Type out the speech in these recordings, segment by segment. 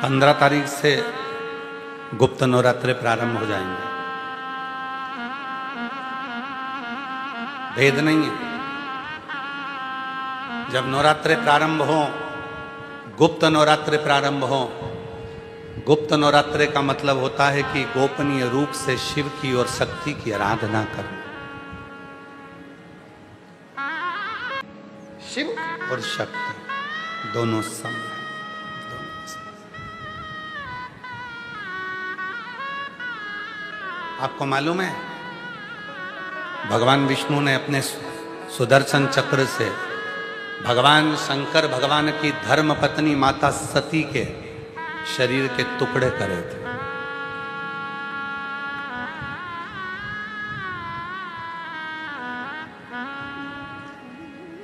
15 तारीख से गुप्त नवरात्रे प्रारंभ हो जाएंगे। भेद नहीं है। जब नवरात्रे प्रारंभ हो, गुप्त नवरात्रे प्रारंभ हो, गुप्त नवरात्रे का मतलब होता है कि गोपनीय रूप से शिव की और शक्ति की आराधना करना। शिव और शक्ति दोनों सम हैं। आपको मालूम है, भगवान विष्णु ने अपने सुदर्शन चक्र से भगवान शंकर भगवान की धर्म पत्नी माता सती के शरीर के टुकड़े करे थे।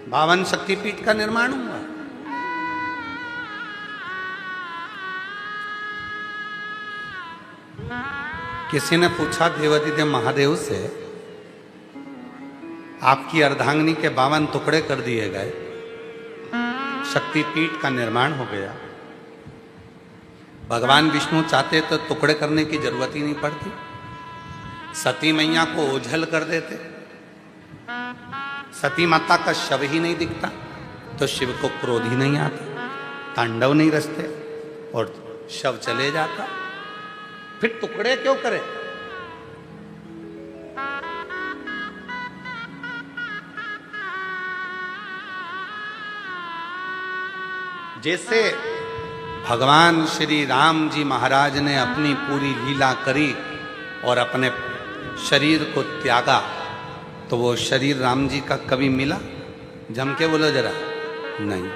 बावन शक्तिपीठ का निर्माण हुआ। किसी ने पूछा देवादिदेव महादेव से, आपकी अर्धांगिनी के 52 टुकड़े कर दिए गए, शक्तिपीठ का निर्माण हो गया। भगवान विष्णु चाहते तो टुकड़े करने की जरूरत ही नहीं पड़ती, सती मैया को ओझल कर देते, सती माता का शव ही नहीं दिखता तो शिव को क्रोध ही नहीं आता, तांडव नहीं रचते और शव चले जाता। फिर टुकड़े क्यों करे? जैसे भगवान श्री राम जी महाराज ने अपनी पूरी लीला करी और अपने शरीर को त्यागा, तो वो शरीर राम जी का कभी मिला? जम के बोलो जरा। नहीं।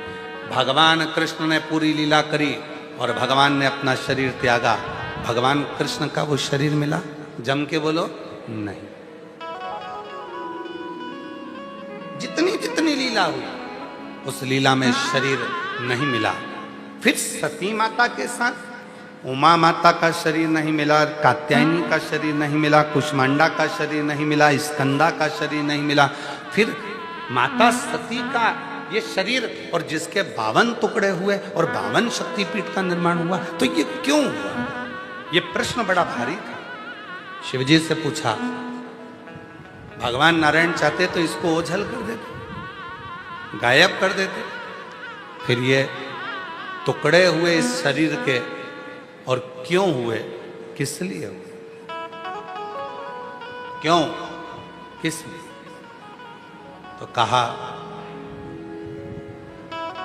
भगवान कृष्ण ने पूरी लीला करी और भगवान ने अपना शरीर त्यागा, भगवान कृष्ण का वो शरीर मिला? जम के बोलो। नहीं। जितनी जितनी लीला हुई उस लीला में शरीर नहीं मिला। फिर सती माता के साथ उमा माता का शरीर नहीं मिला, कात्यायनी का शरीर नहीं मिला, कुष्मांडा का शरीर नहीं मिला, स्कंदा का शरीर नहीं मिला। फिर माता सती का ये शरीर और जिसके 52 टुकड़े हुए और 52 शक्तिपीठ का निर्माण हुआ, तो ये क्यों हुआ? ये प्रश्न बड़ा भारी था। शिवजी से पूछा, भगवान नारायण चाहते तो इसको ओझल कर देते, गायब कर देते। फिर ये टुकड़े हुए इस शरीर के, और क्यों हुए, किस लिए हुए, क्यों, किस लिए? तो कहा,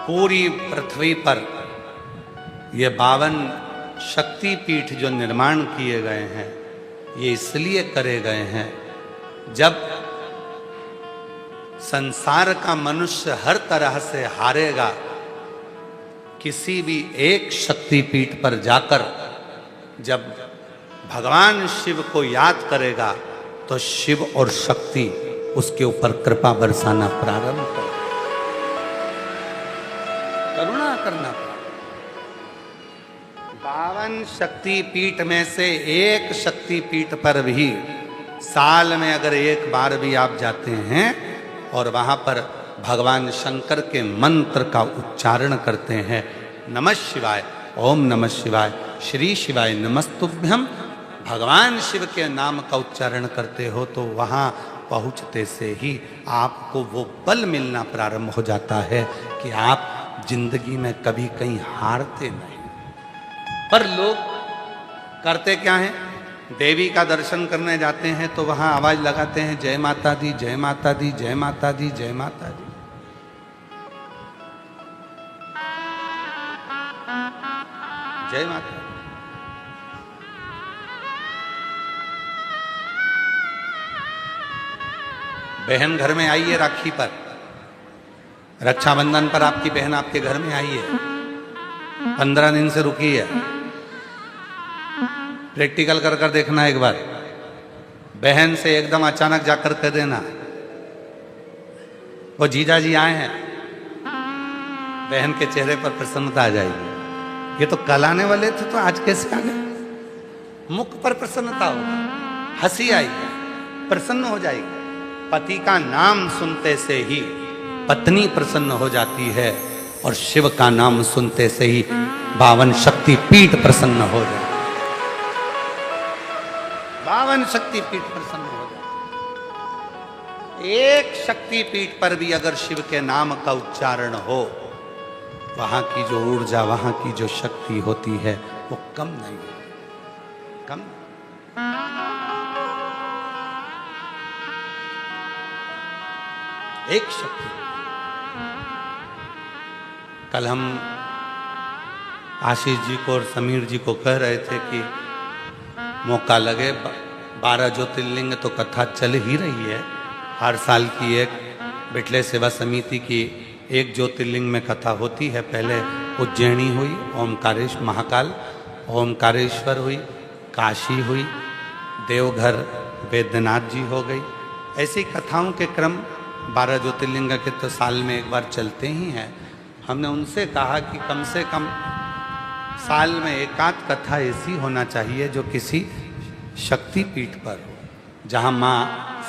पूरी पृथ्वी पर ये 52 शक्तिपीठ जो निर्माण किए गए हैं, ये इसलिए करे गए हैं, जब संसार का मनुष्य हर तरह से हारेगा, किसी भी एक शक्तिपीठ पर जाकर जब भगवान शिव को याद करेगा तो शिव और शक्ति उसके ऊपर कृपा बरसाना प्रारंभ कर, करुणा करना। 52 शक्तिपीठ में से एक शक्तिपीठ पर भी साल में अगर एक बार भी आप जाते हैं और वहां पर भगवान शंकर के मंत्र का उच्चारण करते हैं, नमः शिवाय, ओम नमः शिवाय, श्री शिवाय नमस्तुभ्यम, भगवान शिव के नाम का उच्चारण करते हो, तो वहां पहुंचते से ही आपको वो बल मिलना प्रारंभ हो जाता है कि आप जिंदगी में कभी कहीं हारते नहीं। पर लोग करते क्या हैं? देवी का दर्शन करने जाते हैं तो वहां आवाज लगाते हैं, जय माता दी, जय माता दी, जय माता दी, जय माता दी। जय माता। बहन घर में आई है राखी पर, रक्षाबंधन पर आपकी बहन आपके घर में आई है, 15 दिन से रुकी है। प्रैक्टिकल कर कर देखना एक बार। बहन से एकदम अचानक जाकर कह देना, वो जीजा जी आए हैं, बहन के चेहरे पर प्रसन्नता आ जाएगी। ये तो कल आने वाले थे, तो आज कैसे आ गए? मुख पर प्रसन्नता होगी, हंसी आएगी, प्रसन्न हो जाएगी। पति का नाम सुनते से ही पत्नी प्रसन्न हो जाती है और शिव का नाम सुनते से ही 52 शक्ति पीठ प्रसन्न हो जाए, 52 शक्ति पीठ प्रसन्न हो जाए। एक शक्ति पीठ पर भी अगर शिव के नाम का उच्चारण हो, वहां की जो ऊर्जा, वहां की जो शक्ति होती है वो कम नहीं है, कम। एक शक्ति। कल हम आशीष जी को और समीर जी को कह रहे थे कि मौका लगे, 12 ज्योतिर्लिंग तो कथा चल ही रही है। हर साल की एक बिटले सेवा समिति की एक ज्योतिर्लिंग में कथा होती है। पहले उज्जैनी हुई, ओमकारेश्वर महाकाल, ओमकारेश्वर हुई, काशी हुई, देवघर वैद्यनाथ जी हो गई। ऐसी कथाओं के क्रम 12 ज्योतिर्लिंग के तो साल में एक बार चलते ही हैं। हमने उनसे कहा कि कम से कम साल में एक आध कथा ऐसी होना चाहिए जो किसी शक्तिपीठ पर हो, जहाँ माँ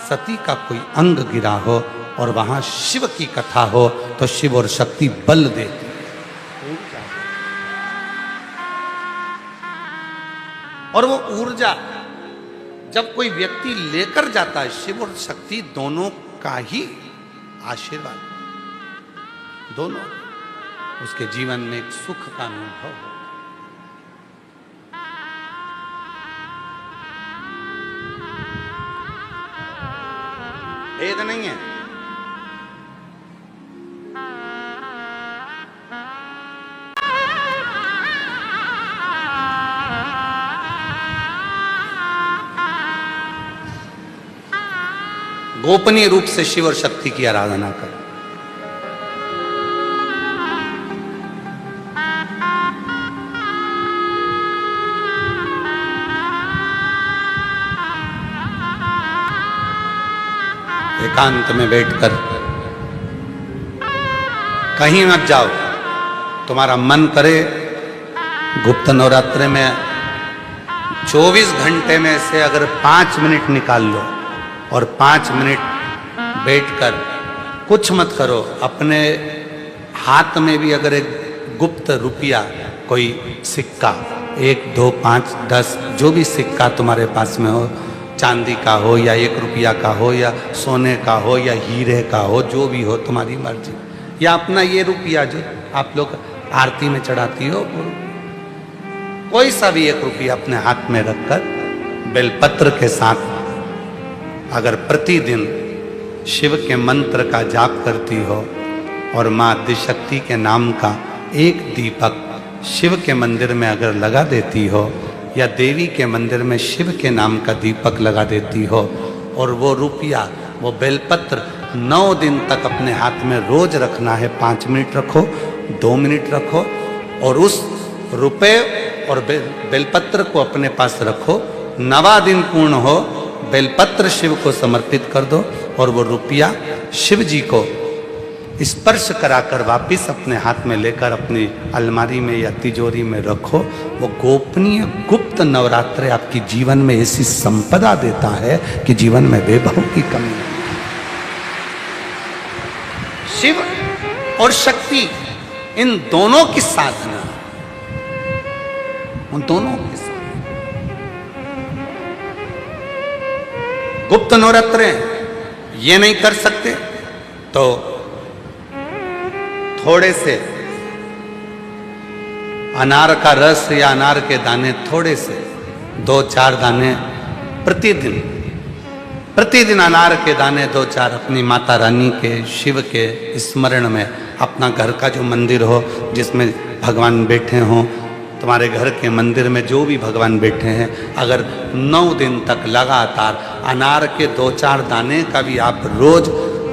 सती का कोई अंग गिरा हो और वहाँ शिव की कथा हो तो शिव और शक्ति बल देती। और वो ऊर्जा जब कोई व्यक्ति लेकर जाता है, शिव और शक्ति दोनों का ही आशीर्वाद, दोनों उसके जीवन में एक सुख का अनुभव हो। भेद नहीं है। गोपनीय रूप से शिव और शक्ति की आराधना करो। एकांत में बैठकर कहीं मत जाओ। तुम्हारा मन करे गुप्त नवरात्रि में 24 घंटे में से अगर 5 मिनट निकाल लो और 5 मिनट बैठकर कुछ मत करो। अपने हाथ में भी अगर एक गुप्त रुपया, कोई सिक्का, 1, 2, 5, 10 जो भी सिक्का तुम्हारे पास में हो, चांदी का हो या 1 रुपया का हो या सोने का हो या हीरे का हो, जो भी हो तुम्हारी मर्जी, या अपना ये रुपया जो आप लोग आरती में चढ़ाती हो, कोई सा भी 1 रुपया अपने हाथ में रखकर बेलपत्र के साथ अगर प्रतिदिन शिव के मंत्र का जाप करती हो और माँ आदिशक्ति के नाम का एक दीपक शिव के मंदिर में अगर लगा देती हो या देवी के मंदिर में शिव के नाम का दीपक लगा देती हो और वो रुपया, वो बेलपत्र 9 दिन तक अपने हाथ में रोज रखना है। 5 मिनट रखो, 2 मिनट रखो और उस रुपए और बेलपत्र को अपने पास रखो। 9वां दिन पूर्ण हो, बेलपत्र शिव को समर्पित कर दो और वो रुपया शिव जी को स्पर्श कराकर वापिस अपने हाथ में लेकर अपनी अलमारी में या तिजोरी में रखो। वो गोपनीय गुप्त नवरात्रि आपकी जीवन में ऐसी संपदा देता है कि जीवन में वैभव की कमी नहीं। शिव और शक्ति इन दोनों की साधना, उन दोनों की साधना। गुप्त नवरात्रे ये नहीं कर सकते तो थोड़े से अनार का रस या अनार के दाने, थोड़े से 2-4 दाने प्रतिदिन अनार के दाने 2-4 अपनी माता रानी के, शिव के स्मरण में, अपना घर का जो मंदिर हो जिसमें भगवान बैठे हों, तुम्हारे घर के मंदिर में जो भी भगवान बैठे हैं, अगर 9 दिन तक लगातार अनार के 2-4 दाने का भी आप रोज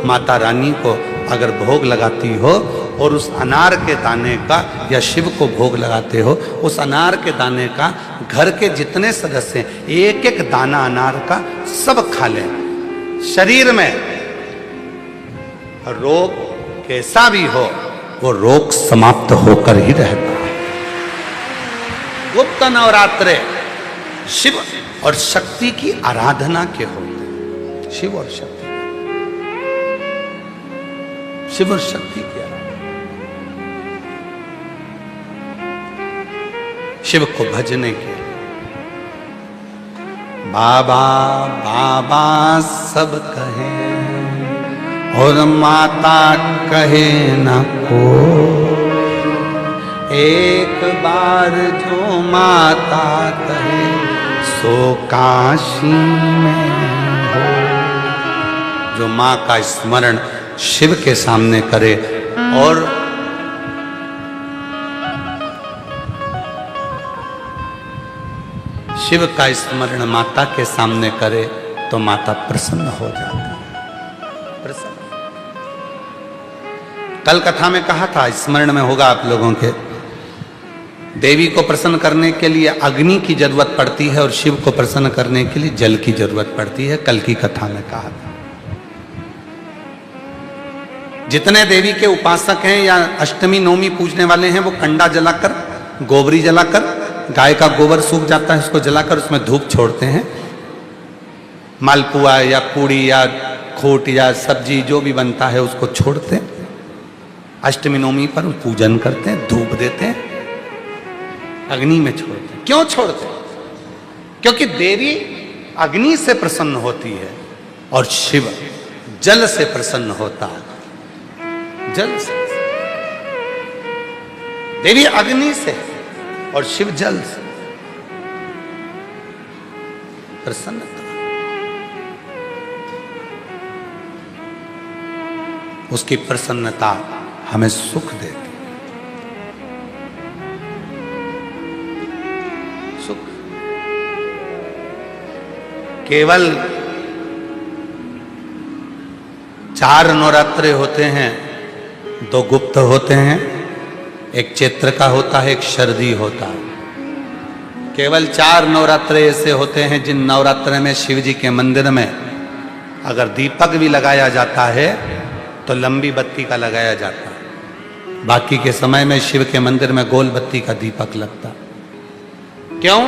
माता रानी को अगर भोग लगाती हो और उस अनार के दाने का या शिव को भोग लगाते हो, उस अनार के दाने का घर के जितने सदस्य हैं, 1-1 दाना अनार का सब खा लें। शरीर में रोग कैसा भी हो वो रोग समाप्त होकर ही रहता है। गुप्त नवरात्रे शिव और शक्ति की आराधना के होते। शिव और शक्ति, शिव और शक्ति की आराधना। शिव को भजने के लिए। बाबा बाबा सब कहे और माता कहे न को, एक बार जो माता कहे सो काशी में हो। जो माँ का स्मरण शिव के सामने करे और शिव का स्मरण माता के सामने करे तो माता प्रसन्न हो जाती है। प्रसन्न। कल कथा में कहा था, स्मरण में होगा आप लोगों के, देवी को प्रसन्न करने के लिए अग्नि की जरूरत पड़ती है और शिव को प्रसन्न करने के लिए जल की जरूरत पड़ती है। कल की कथा में कहा था। जितने देवी के उपासक हैं या अष्टमी नवमी पूजने वाले हैं, वो कंडा जलाकर, गोबरी जलाकर, गाय का गोबर सूख जाता है उसको जलाकर उसमें धूप छोड़ते हैं। मालपुआ या पूड़ी या खोट या सब्जी जो भी बनता है उसको छोड़ते हैं। अष्टमी नवमी पर पूजन करते हैं, धूप देते हैं, अग्नि में छोड़ते हैं। क्यों छोड़ते हैं? क्योंकि देवी अग्नि से प्रसन्न होती है और शिव जल से प्रसन्न होता है। जल से, देवी अग्नि से और शिव जल से। प्रसन्नता, उसकी प्रसन्नता हमें सुख देती, सुख। केवल 4 नवरात्रे होते हैं, 2 गुप्त होते हैं, एक चैत्र का होता है, एक शरदी होता है। केवल 4 नवरात्रे ऐसे होते हैं जिन नवरात्रे में शिव जी के मंदिर में अगर दीपक भी लगाया जाता है तो लंबी बत्ती का लगाया जाता है। बाकी के समय में शिव के मंदिर में गोल बत्ती का दीपक लगता। क्यों?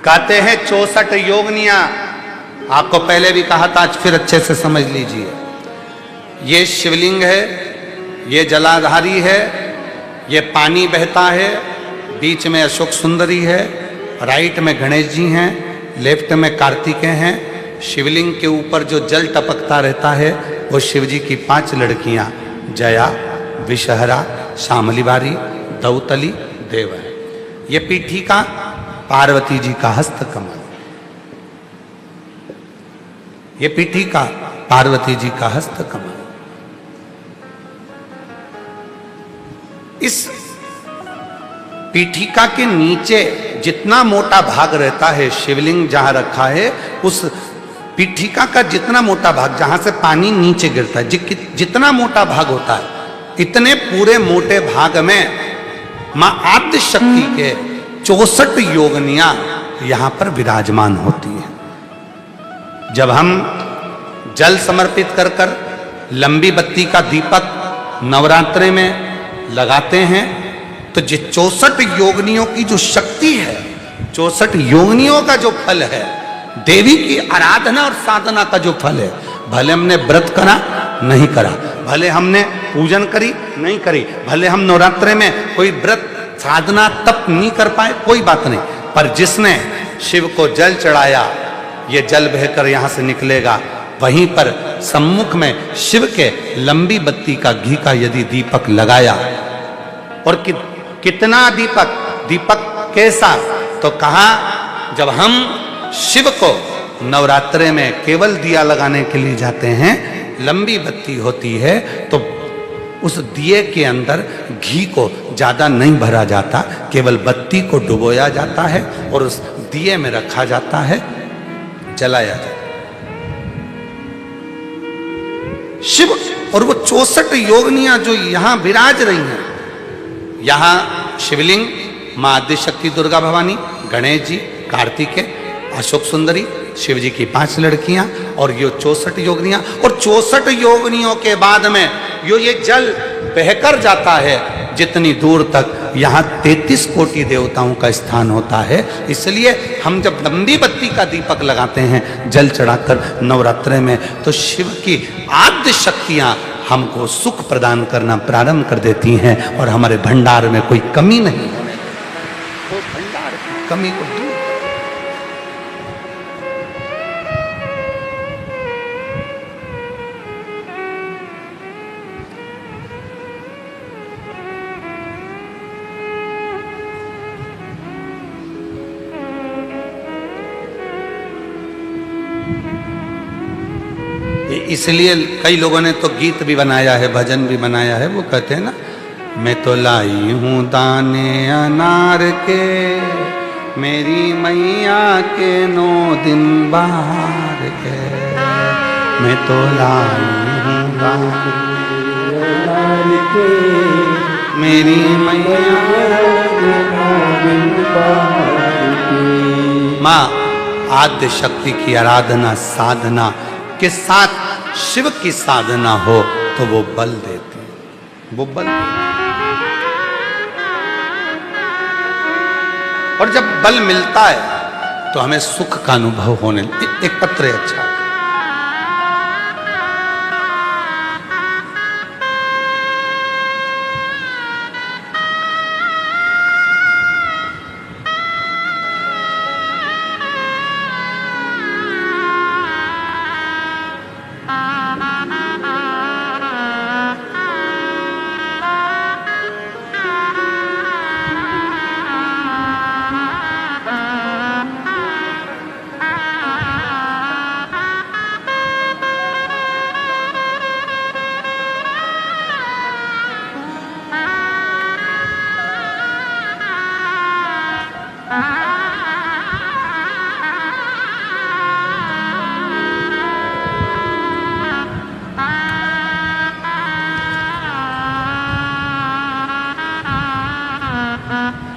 कहते हैं 64 योगनियां। आपको पहले भी कहा था, आज फिर अच्छे से समझ लीजिए। ये शिवलिंग है, ये जलाधारी है, ये पानी बहता है, बीच में अशोक सुंदरी है, राइट में गणेश जी हैं, लेफ्ट में कार्तिकेय हैं। शिवलिंग के ऊपर जो जल टपकता रहता है वो शिव जी की 5 लड़कियां जया, विषहरा, शामलीबारी, दौतली, देव है। ये पीठिका पार्वती जी का हस्त कमल, ये पीठिका पार्वती जी का हस्त कमल। इस पीठिका के नीचे जितना मोटा भाग रहता है, शिवलिंग जहां रखा है उस पीठिका का जितना मोटा भाग, जहां से पानी नीचे गिरता है, जितना मोटा भाग होता है, इतने पूरे मोटे भाग में मां आद्य शक्ति के 64 योगनियां यहां पर विराजमान होती हैं। जब हम जल समर्पित कर कर लंबी बत्ती का दीपक नवरात्रे में लगाते हैं तो जो 64 योगनियों की जो शक्ति है, 64 योगनियों का जो फल है, देवी की आराधना और साधना का जो फल है, भले हमने व्रत करा नहीं करा, भले हमने पूजन करी नहीं करी, भले हम नवरात्रे में कोई व्रत साधना तप नहीं कर पाए, कोई बात नहीं, पर जिसने शिव को जल चढ़ाया, ये जल बहकर यहां से निकलेगा। वहीं पर सम्मुख में शिव के लंबी बत्ती का घी का यदि दीपक लगाया, और कितना दीपक, दीपक कैसा, तो कहा जब हम शिव को नवरात्रे में केवल दिया लगाने के लिए जाते हैं, लंबी बत्ती होती है तो उस दिए के अंदर घी को ज्यादा नहीं भरा जाता, केवल बत्ती को डुबोया जाता है और उस दिए में रखा जाता है, जलाया जाता है। शिव और वो 64 योगनियां जो यहां विराज रही हैं, यहां शिवलिंग, मां आदिशक्ति दुर्गा भवानी, गणेश जी, कार्तिकेय, अशोक सुंदरी, शिव जी की 5 लड़कियां और ये 64 योगनियां, और 64 योगनियों के बाद में ये जल बहकर जाता है जितनी दूर तक, यहाँ 33 कोटि देवताओं का स्थान होता है। इसलिए हम जब लंबी बत्ती का दीपक लगाते हैं जल चढ़ाकर नवरात्रे में, तो शिव की आद्य शक्तियां हमको सुख प्रदान करना प्रारंभ कर देती हैं और हमारे भंडार में कोई कमी नहीं है। कमी को दूर। इसलिए कई लोगों ने तो गीत भी बनाया है, भजन भी बनाया है। वो कहते हैं ना, मैं तो लाई हूँ दाने अनार के, मेरी मैया के 9 दिन बाहर के। मैं तो लाई हूँ दाने अनार के, मेरी मैया के 9 दिन बाहर के। माँ आद्य शक्ति की आराधना साधना के साथ शिव की साधना हो तो वो बल देती है, वो बल। और जब बल मिलता है तो हमें सुख का अनुभव होने। एक पत्र है अच्छा,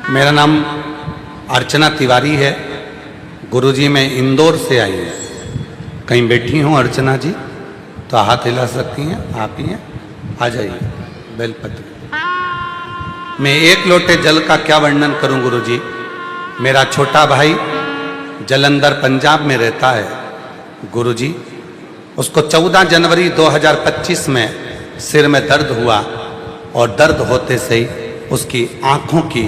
मेरा नाम अर्चना तिवारी है। गुरुजी मैं इंदौर से आई हूँ। कहीं बैठी हूँ अर्चना जी तो हाथ हिला सकती हैं, आप ही हैं, आ जाइए। बेलपत्र। मैं 1 लोटे जल का क्या वर्णन करूँ गुरुजी। मेरा छोटा भाई जलंधर पंजाब में रहता है गुरुजी। उसको 14 जनवरी 2025 में सिर में दर्द हुआ और दर्द होते से ही उसकी आंखों की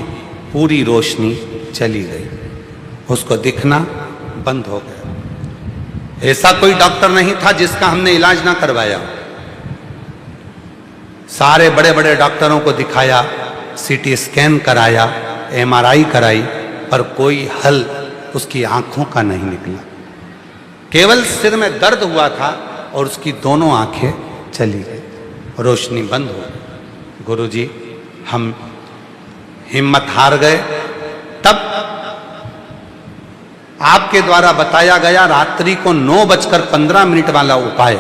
पूरी रोशनी चली गई, उसको दिखना बंद हो गया। ऐसा कोई डॉक्टर नहीं था जिसका हमने इलाज ना करवाया। सारे बड़े बड़े डॉक्टरों को दिखाया, सीटी स्कैन कराया, MRI कराई, पर कोई हल उसकी आंखों का नहीं निकला। केवल सिर में दर्द हुआ था और उसकी दोनों आंखें चली गई, रोशनी बंद हो गई। गुरुजी हम हिम्मत हार गए। तब आपके द्वारा बताया गया रात्रि को 9:15 वाला उपाय,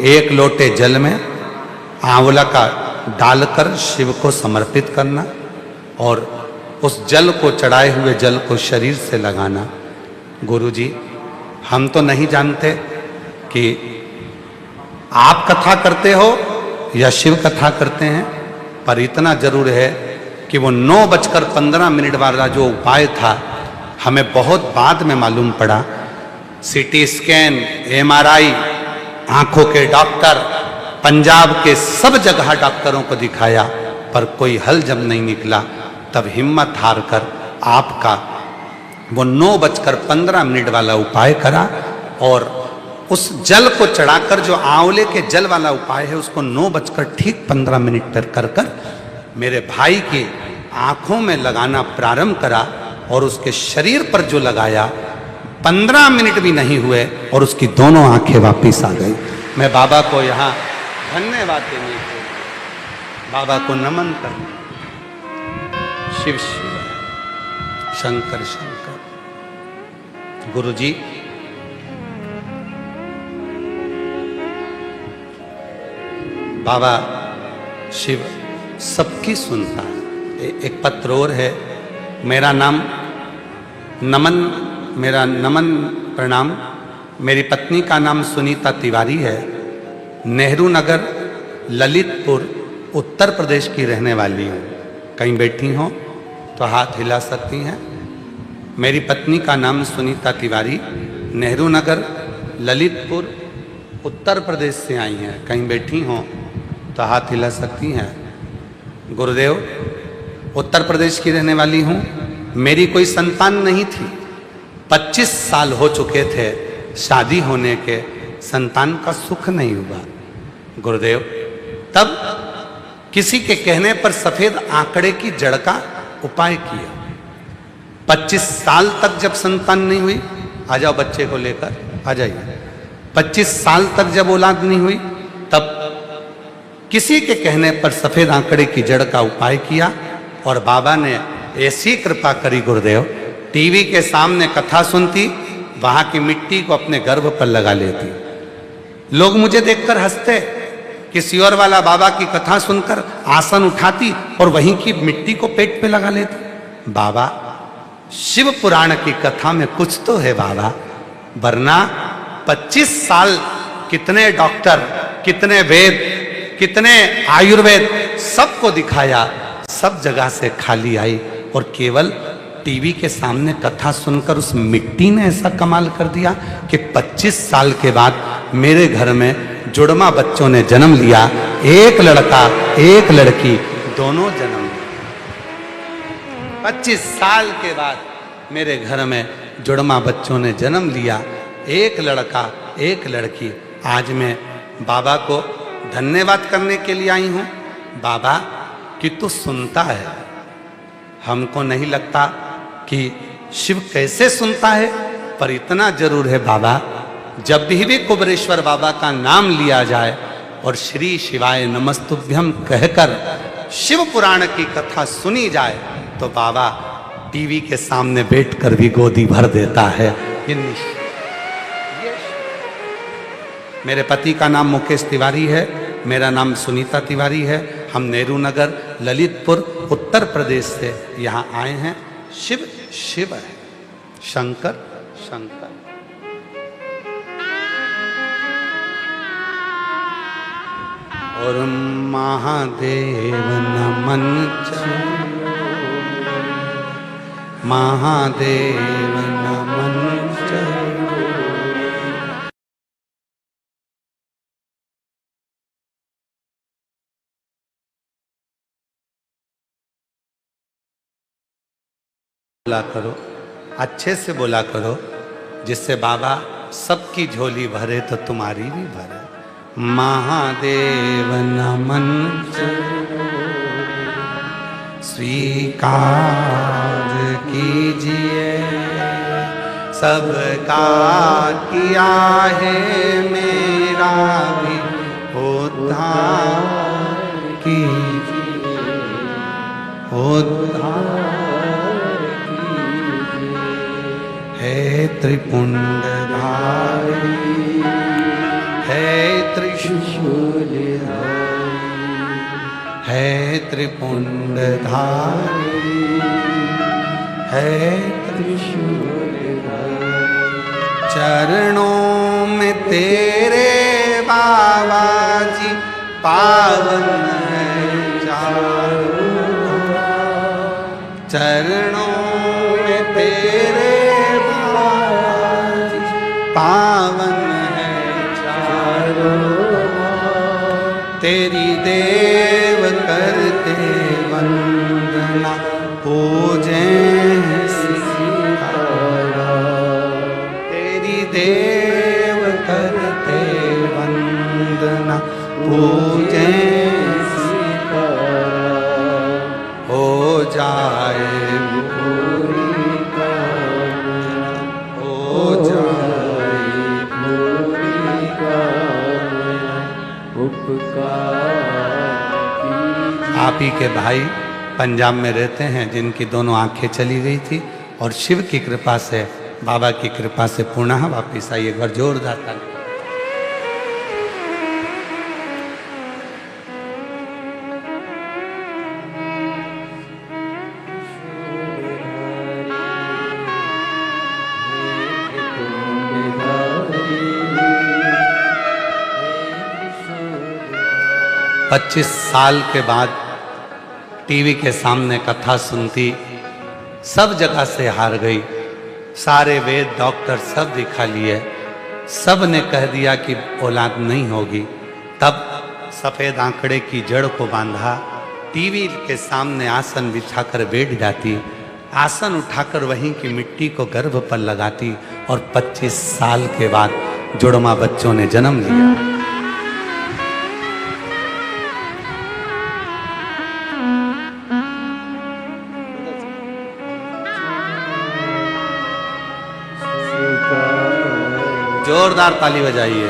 1 लोटे जल में आंवला का डालकर शिव को समर्पित करना और उस जल को, चढ़ाए हुए जल को शरीर से लगाना। गुरुजी हम तो नहीं जानते कि आप कथा करते हो या शिव कथा करते हैं, पर इतना जरूर है कि वो 9:15 वाला जो उपाय था हमें बहुत बाद में मालूम पड़ा। सीटी स्कैन, MRI, आंखों के डॉक्टर, पंजाब के सब जगह डॉक्टरों को दिखाया, पर कोई हल जब नहीं निकला तब हिम्मत हार कर आपका वो 9:15 वाला उपाय करा और उस जल को चढ़ाकर, जो आंवले के जल वाला उपाय है, उसको 9:15 पर कर मेरे भाई की आंखों में लगाना प्रारंभ करा और उसके शरीर पर जो लगाया 15 मिनट भी नहीं हुए और उसकी दोनों आंखें वापिस आ गई। मैं बाबा को यहाँ धन्यवाद देने के, बाबा को नमन करने, शिव शिव शंकर शंकर। गुरुजी बाबा शिव सबकी सुनता है। एक पत्र और है, मेरा नाम नमन, मेरा नमन प्रणाम। मेरी पत्नी का नाम सुनीता तिवारी है। नेहरू नगर ललितपुर उत्तर प्रदेश की रहने वाली हूँ। कहीं बैठी हो तो हाथ हिला सकती हैं। मेरी पत्नी का नाम सुनीता तिवारी, नेहरू नगर ललितपुर उत्तर प्रदेश से आई हैं। कहीं बैठी हो तो हाथ हिला सकती हैं। गुरुदेव उत्तर प्रदेश की रहने वाली हूँ। मेरी कोई संतान नहीं थी, 25 साल हो चुके थे शादी होने के, संतान का सुख नहीं हुआ। गुरुदेव तब किसी के कहने पर सफेद आंकड़े की जड़ का उपाय किया। 25 साल तक जब संतान नहीं हुई, आ जाओ बच्चे को लेकर आ जाइए, 25 साल तक जब औलाद नहीं हुई, तब किसी के कहने पर सफेद आंकड़े की जड़ का उपाय किया और बाबा ने ऐसी कृपा करी गुरुदेव, टीवी के सामने कथा सुनती, वहां की मिट्टी को अपने गर्भ पर लगा लेती। लोग मुझे देखकर हंसते, किसी और वाला बाबा की कथा सुनकर आसन उठाती और वहीं की मिट्टी को पेट पे लगा लेती। बाबा शिव पुराण की कथा में कुछ तो है बाबा, वरना 25 साल कितने डॉक्टर, कितने वेद, कितने आयुर्वेद, सबको दिखाया, सब जगह से खाली आई और केवल टीवी के सामने कथा सुनकर उस मिट्टी ने ऐसा कमाल कर दिया कि 25 साल के बाद मेरे घर में जुड़वा बच्चों ने जन्म लिया, एक लड़का एक लड़की, दोनों जन्म लिए। 25 साल के बाद मेरे घर में जुड़वा बच्चों ने जन्म लिया, एक लड़का एक लड़की। आज मैं बाबा को धन्यवाद करने के लिए आई हूं। बाबा कि तू सुनता है, हमको नहीं लगता कि शिव कैसे सुनता है, पर इतना जरूर है बाबा, जब भी कुबरेश्वर बाबा का नाम लिया जाए और श्री शिवाय नमस्तुभ्यम कहकर शिव पुराण की कथा सुनी जाए, तो बाबा टीवी के सामने बैठकर भी गोदी भर देता है। ये मेरे पति का नाम मुकेश तिवारी है, मेरा नाम सुनीता तिवारी है। हम नेहरू नगर ललितपुर उत्तर प्रदेश से यहाँ आए हैं। शिव शिव है, शंकर शंकर। और महादेव नमन चलो, महादेव नमन चलो। बोला करो, अच्छे से बोला करो, जिससे बाबा सबकी झोली भरे तो तुम्हारी भी भरे। महादेव नमन स्वीकार कीजिए, सबका किया है मेरा भी उद्धार कीजिए, उद्धार है त्रिपुंडधारी, है त्रिशूलधारी, है त्रिपुंडधारी, है त्रिशूलधारी। चरणों में तेरे बाबा जी पावन है चारों, चरणों में तेरे पावन है चारों, तेरी देव करते वंदना, पूजे सितारा, तेरी देव करते वंदना, पूजे सितारा। हो जाए पूरी कामना, हो जाए आप ही के भाई पंजाब में रहते हैं, जिनकी दोनों आंखें चली गई थी, और शिव की कृपा से, बाबा की कृपा से पुनः वापिस आइए घर। जोरदार ताली। 25 साल के बाद टीवी के सामने कथा सुनती, सब जगह से हार गई। सारे वेद डॉक्टर सब दिखा लिए, सब ने कह दिया कि औलाद नहीं होगी। तब सफ़ेद आंकड़े की जड़ को बांधा, टीवी के सामने आसन बिछाकर बैठ जाती, आसन उठाकर वहीं की मिट्टी को गर्भ पर लगाती और 25 साल के बाद जुड़वा बच्चों ने जन्म लिया। जोरदार ताली बजाइए।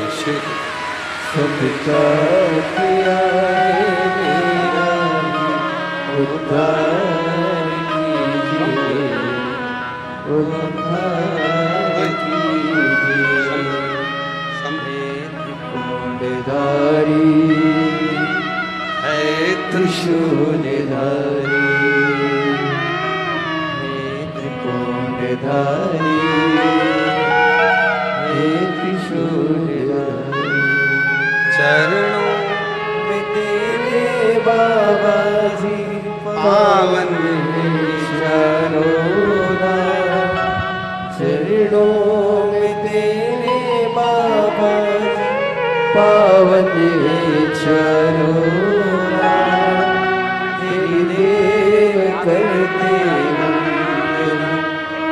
त्रिशूलधारी त्रिपुंडधारी चरणों में तेरे बाबा जी पावन शरणोदा, चरणों में तेरे बाबा जी पावन शरणोदा, तेरी देव करते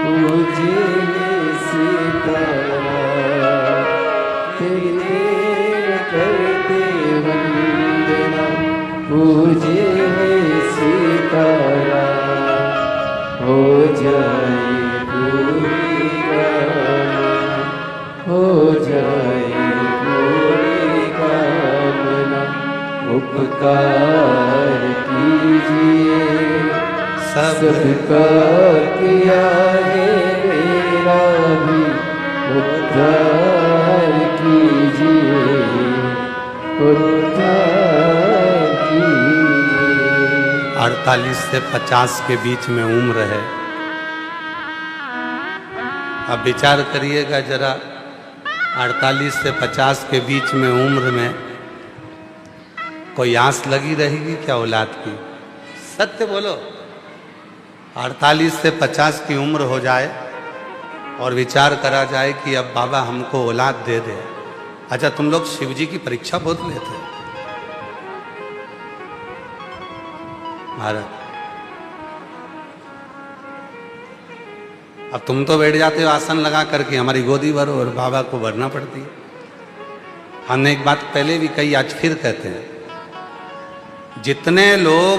पूजे सीताराम, करते वंदना पूजे सीताराम, हो जाए पूरी कामना, हो जाए पूरी कामना, उपकार कीजिए सबका किया है मेरा भी उद्धार कीजिए, उद्धार कीजिए। 48 से 50 के बीच में उम्र है। अब विचार करिएगा जरा, 48 से 50 के बीच में उम्र में कोई आस लगी रहेगी क्या औलाद की? सत्य बोलो। 48 से 50 की उम्र हो जाए और विचार करा जाए कि अब बाबा हमको औलाद दे दे। अच्छा, तुम लोग शिव जी की परीक्षा बहुत लेते हो महाराज। अब तुम तो बैठ जाते हो आसन लगा करके, हमारी गोदी भरो, और बाबा को भरना पड़ती है। हमने एक बात पहले भी कही, आज फिर कहते हैं, जितने लोग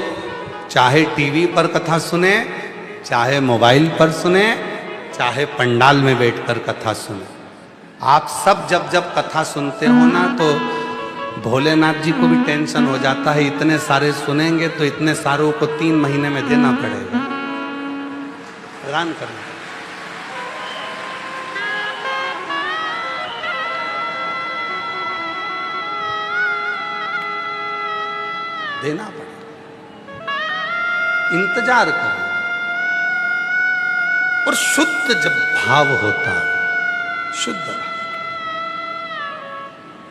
चाहे टीवी पर कथा सुने, चाहे मोबाइल पर सुने, चाहे पंडाल में बैठकर कथा सुने, आप सब जब जब कथा सुनते हो ना, तो भोलेनाथ जी को भी टेंशन हो जाता है, इतने सारे सुनेंगे तो इतने सारों को 3 महीने में देना पड़ेगा। हैरान करना, देना पड़ेगा, इंतजार करो। और शुद्ध जब भाव होता, शुद्ध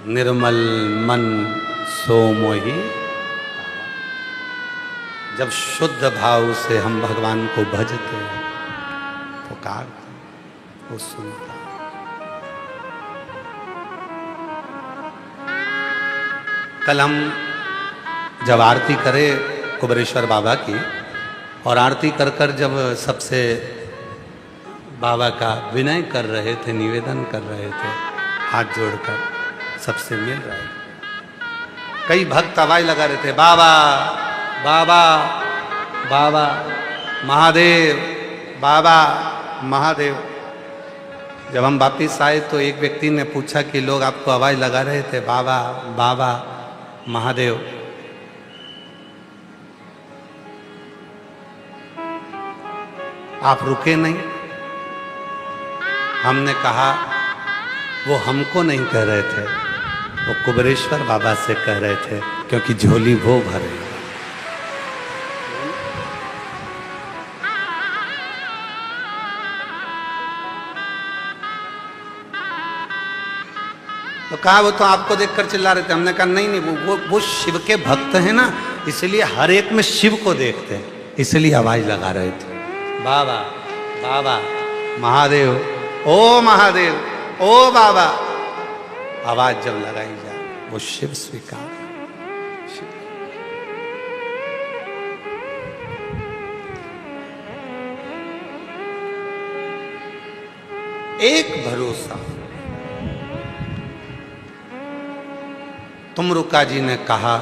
निर्मल मन सो मोहि, जब शुद्ध भाव से हम भगवान को भजते हैं, पुकारते, वो सुनता। कल हम जब आरती करे कुबेरेश्वर बाबा की, और आरती कर कर जब सबसे बाबा का विनय कर रहे थे, निवेदन कर रहे थे, हाथ जोड़कर सबसे मिल रहे थे, कई भक्त आवाज लगा रहे थे, बाबा बाबा बाबा महादेव, बाबा महादेव। जब हम वापिस आए तो एक व्यक्ति ने पूछा कि लोग आपको आवाज लगा रहे थे, बाबा बाबा महादेव। आप रुके नहीं। हमने कहा वो हमको नहीं कह रहे थे, वो कुबेरेश्वर बाबा से कह रहे थे, क्योंकि झोली वो भरे। तो कहा वो तो आपको देखकर चिल्ला रहे थे। हमने कहा नहीं नहीं, वो शिव के भक्त हैं ना, इसलिए हर एक में शिव को देखते हैं, इसलिए आवाज लगा रहे थे, बाबा बाबा महादेव, ओ महादेव, ओ बाबा। आवाज जब लगाई जाए वो शिव स्वीकार। एक भरोसा। तुमरुका जी ने कहा,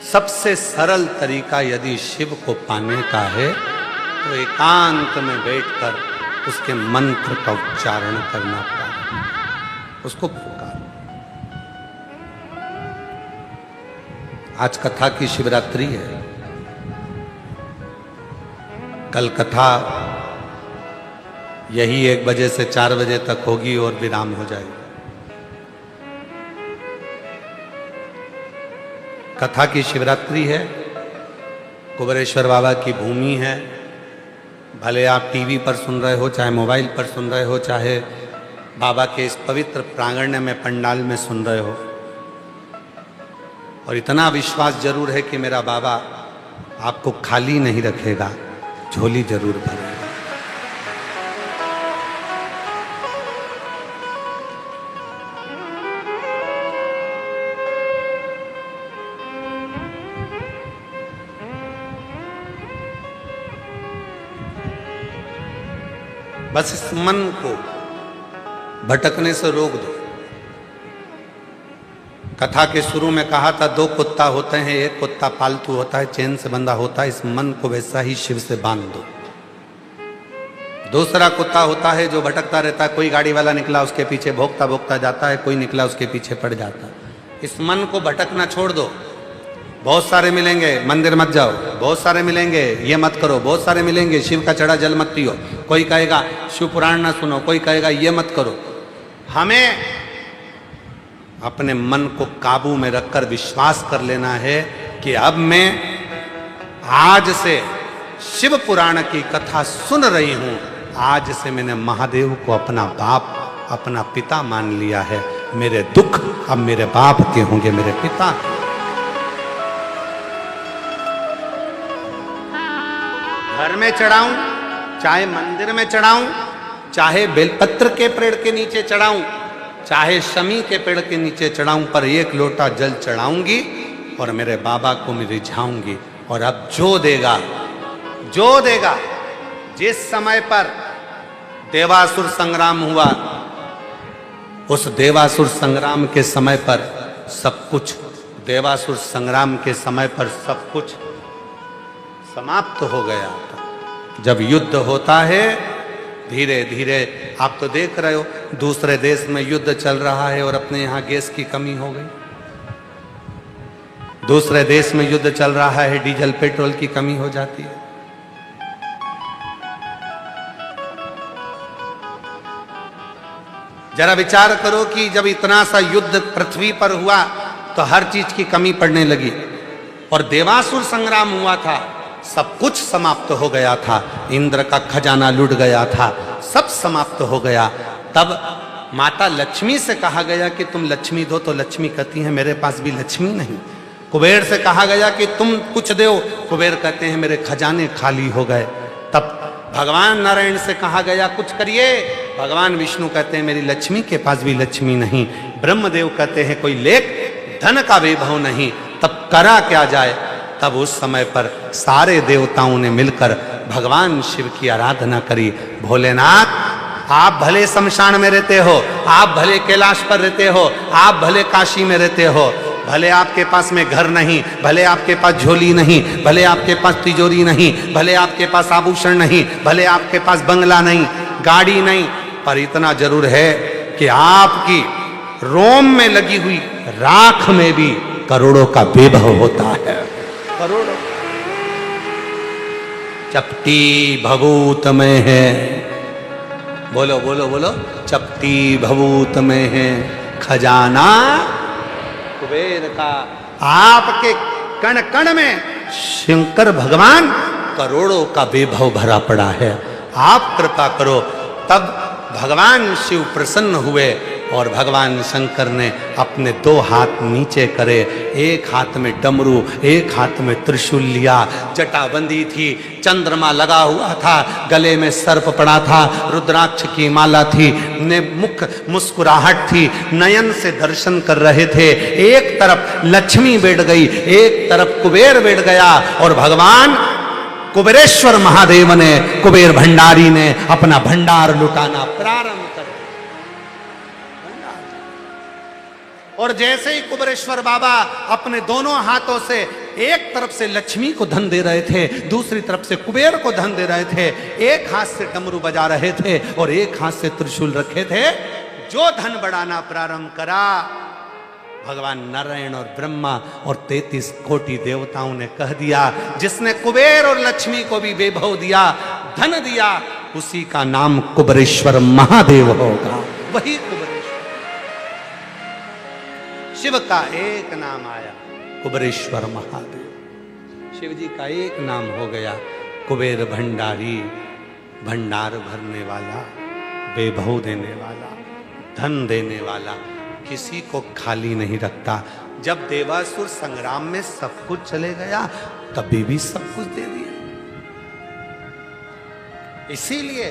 सबसे सरल तरीका यदि शिव को पाने का है तो एकांत में बैठकर उसके मंत्र का उच्चारण करना पड़ेगा, उसको पुकार। आज कथा की शिवरात्रि है, कल कथा यही 1 बजे से 4 बजे तक होगी और विराम हो जाएगी। कथा की शिवरात्रि है, कुबेरेश्वर बाबा की भूमि है। भले आप टीवी पर सुन रहे हो, चाहे मोबाइल पर सुन रहे हो, चाहे बाबा के इस पवित्र प्रांगण में पंडाल में सुन रहे हो, और इतना विश्वास जरूर है कि मेरा बाबा आपको खाली नहीं रखेगा, झोली जरूर भरेगा। बस इस मन को भटकने से रोक दो। कथा के शुरू में कहा था 2 कुत्ता होते हैं, एक कुत्ता पालतू होता है, चैन से बंधा होता है। इस मन को वैसा ही शिव से बांध दो। दूसरा कुत्ता होता है जो भटकता रहता है, कोई गाड़ी वाला निकला उसके पीछे भोंकता भोंकता जाता है, कोई निकला उसके पीछे पड़ जाता है। इस मन को भटकना छोड़ दो। बहुत सारे मिलेंगे, मंदिर मत जाओ, बहुत सारे मिलेंगे, ये मत करो, बहुत सारे मिलेंगे, शिव का चढ़ा जल मत पियो, कोई कहेगा शिव पुराण ना सुनो, कोई कहेगा ये मत करो। हमें अपने मन को काबू में रखकर विश्वास कर लेना है कि अब मैं आज से शिव पुराण की कथा सुन रही हूं, आज से मैंने महादेव को अपना बाप, अपना पिता मान लिया है। मेरे दुख अब मेरे बाप के होंगे, मेरे पिता। घर में चढ़ाऊं, चाहे मंदिर में चढ़ाऊं, चाहे बेलपत्र के पेड़ के नीचे चढ़ाऊं, चाहे शमी के पेड़ के नीचे चढ़ाऊं, पर 1 लोटा जल चढ़ाऊंगी और मेरे बाबा को मैं रिझाऊंगी। और अब जो देगा, जो देगा, जिस समय पर देवासुर संग्राम हुआ, उस देवासुर संग्राम के समय पर सब कुछ, देवासुर संग्राम के समय पर सब कुछ समाप्त हो गया था। जब युद्ध होता है धीरे धीरे, आप तो देख रहे हो दूसरे देश में युद्ध चल रहा है और अपने यहां गैस की कमी हो गई। दूसरे देश में युद्ध चल रहा है, डीजल पेट्रोल की कमी हो जाती है। जरा विचार करो कि जब इतना सा युद्ध पृथ्वी पर हुआ तो हर चीज की कमी पड़ने लगी, और देवासुर संग्राम हुआ था, सब कुछ समाप्त हो गया था, इंद्र का खजाना लूट गया था, सब समाप्त हो गया। तब माता लक्ष्मी से कहा गया कि तुम लक्ष्मी दो, तो लक्ष्मी कहती है मेरे पास भी लक्ष्मी नहीं। कुबेर से कहा गया कि तुम कुछ दो, कुबेर कहते हैं मेरे खजाने खाली हो गए। तब भगवान नारायण से कहा गया कुछ करिए, भगवान विष्णु कहते हैं मेरी लक्ष्मी के पास भी लक्ष्मी नहीं। ब्रह्मदेव कहते हैं कोई लेख धन का वैभव नहीं। तब करा क्या जाए? तब उस समय पर सारे देवताओं ने मिलकर भगवान शिव की आराधना करी। भोलेनाथ, आप भले शमशान में रहते हो, आप भले कैलाश पर रहते हो, आप भले काशी में रहते हो, भले आपके पास में घर नहीं, भले आपके पास झोली नहीं, भले आपके पास तिजोरी नहीं, भले आपके पास आभूषण नहीं, भले आपके पास बंगला नहीं, गाड़ी नहीं, पर इतना जरूर है कि आपकी रोम में लगी हुई राख में भी करोड़ों का वैभव होता है। करोड़ों। चपटी भभूत में है, बोलो बोलो बोलो, चपटी भभूत में है खजाना कुबेर का। आपके कण कण में शंकर भगवान करोड़ों का वैभव भरा पड़ा है। आप कृपा करो। तब भगवान शिव प्रसन्न हुए और भगवान शंकर ने अपने 2 हाथ नीचे करे, एक हाथ में डमरू, एक हाथ में त्रिशूल लिया, जटा बंदी थी, चंद्रमा लगा हुआ था, गले में सर्प पड़ा था, रुद्राक्ष की माला थी, ने मुख मुस्कुराहट थी, नयन से दर्शन कर रहे थे। एक तरफ लक्ष्मी बैठ गई, एक तरफ कुबेर बैठ गया, और भगवान कुबेरेश्वर महादेव ने, कुबेर भंडारी ने अपना भंडार लुटाना प्रारंभ कर दिया। और जैसे ही कुबेरेश्वर बाबा अपने दोनों हाथों से एक तरफ से लक्ष्मी को धन दे रहे थे, दूसरी तरफ से कुबेर को धन दे रहे थे, एक हाथ से डमरू बजा रहे थे और एक हाथ से त्रिशूल रखे थे, जो धन बढ़ाना प्रारंभ करा, भगवान नारायण और ब्रह्मा और 33 कोटि देवताओं ने कह दिया, जिसने कुबेर और लक्ष्मी को भी वैभव दिया, धन दिया, उसी का नाम कुबेरेश्वर महादेव होगा। वही कुबेरेश्वर। शिव का एक नाम आया, कुबेरेश्वर महादेव। शिव जी का एक नाम हो गया, कुबेर भंडारी, भंडार भरने वाला, वैभव देने वाला, धन देने वाला, किसी को खाली नहीं रखता। जब देवासुर संग्राम में सब कुछ चले गया, तभी भी सब कुछ दे दिया। इसीलिए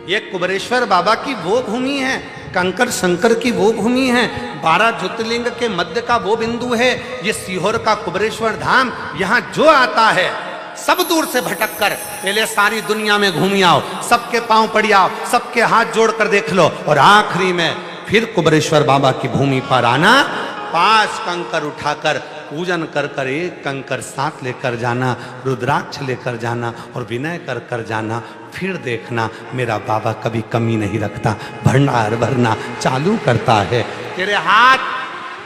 ये कुबेरेश्वर बाबा की वो भूमि है, कंकर शंकर की वो भूमि है, 12 ज्योतिर्लिंग के मध्य का वो बिंदु है, ये सीहोर का कुबेरेश्वर धाम। यहाँ जो आता है सब दूर से भटक कर पहले सारी दुनिया में घूम आओ, सबके पांव पड़ी आओ, सबके हाथ जोड़कर देख लो, और आखिरी में फिर कुबेरेश्वर बाबा की भूमि पर आना, 5 कंकर उठाकर पूजन कर कर एक कंकर साथ लेकर जाना, रुद्राक्ष लेकर जाना और विनय कर कर जाना। फिर देखना मेरा बाबा कभी कमी नहीं रखता, भंडार भरना चालू करता है। तेरे हाथ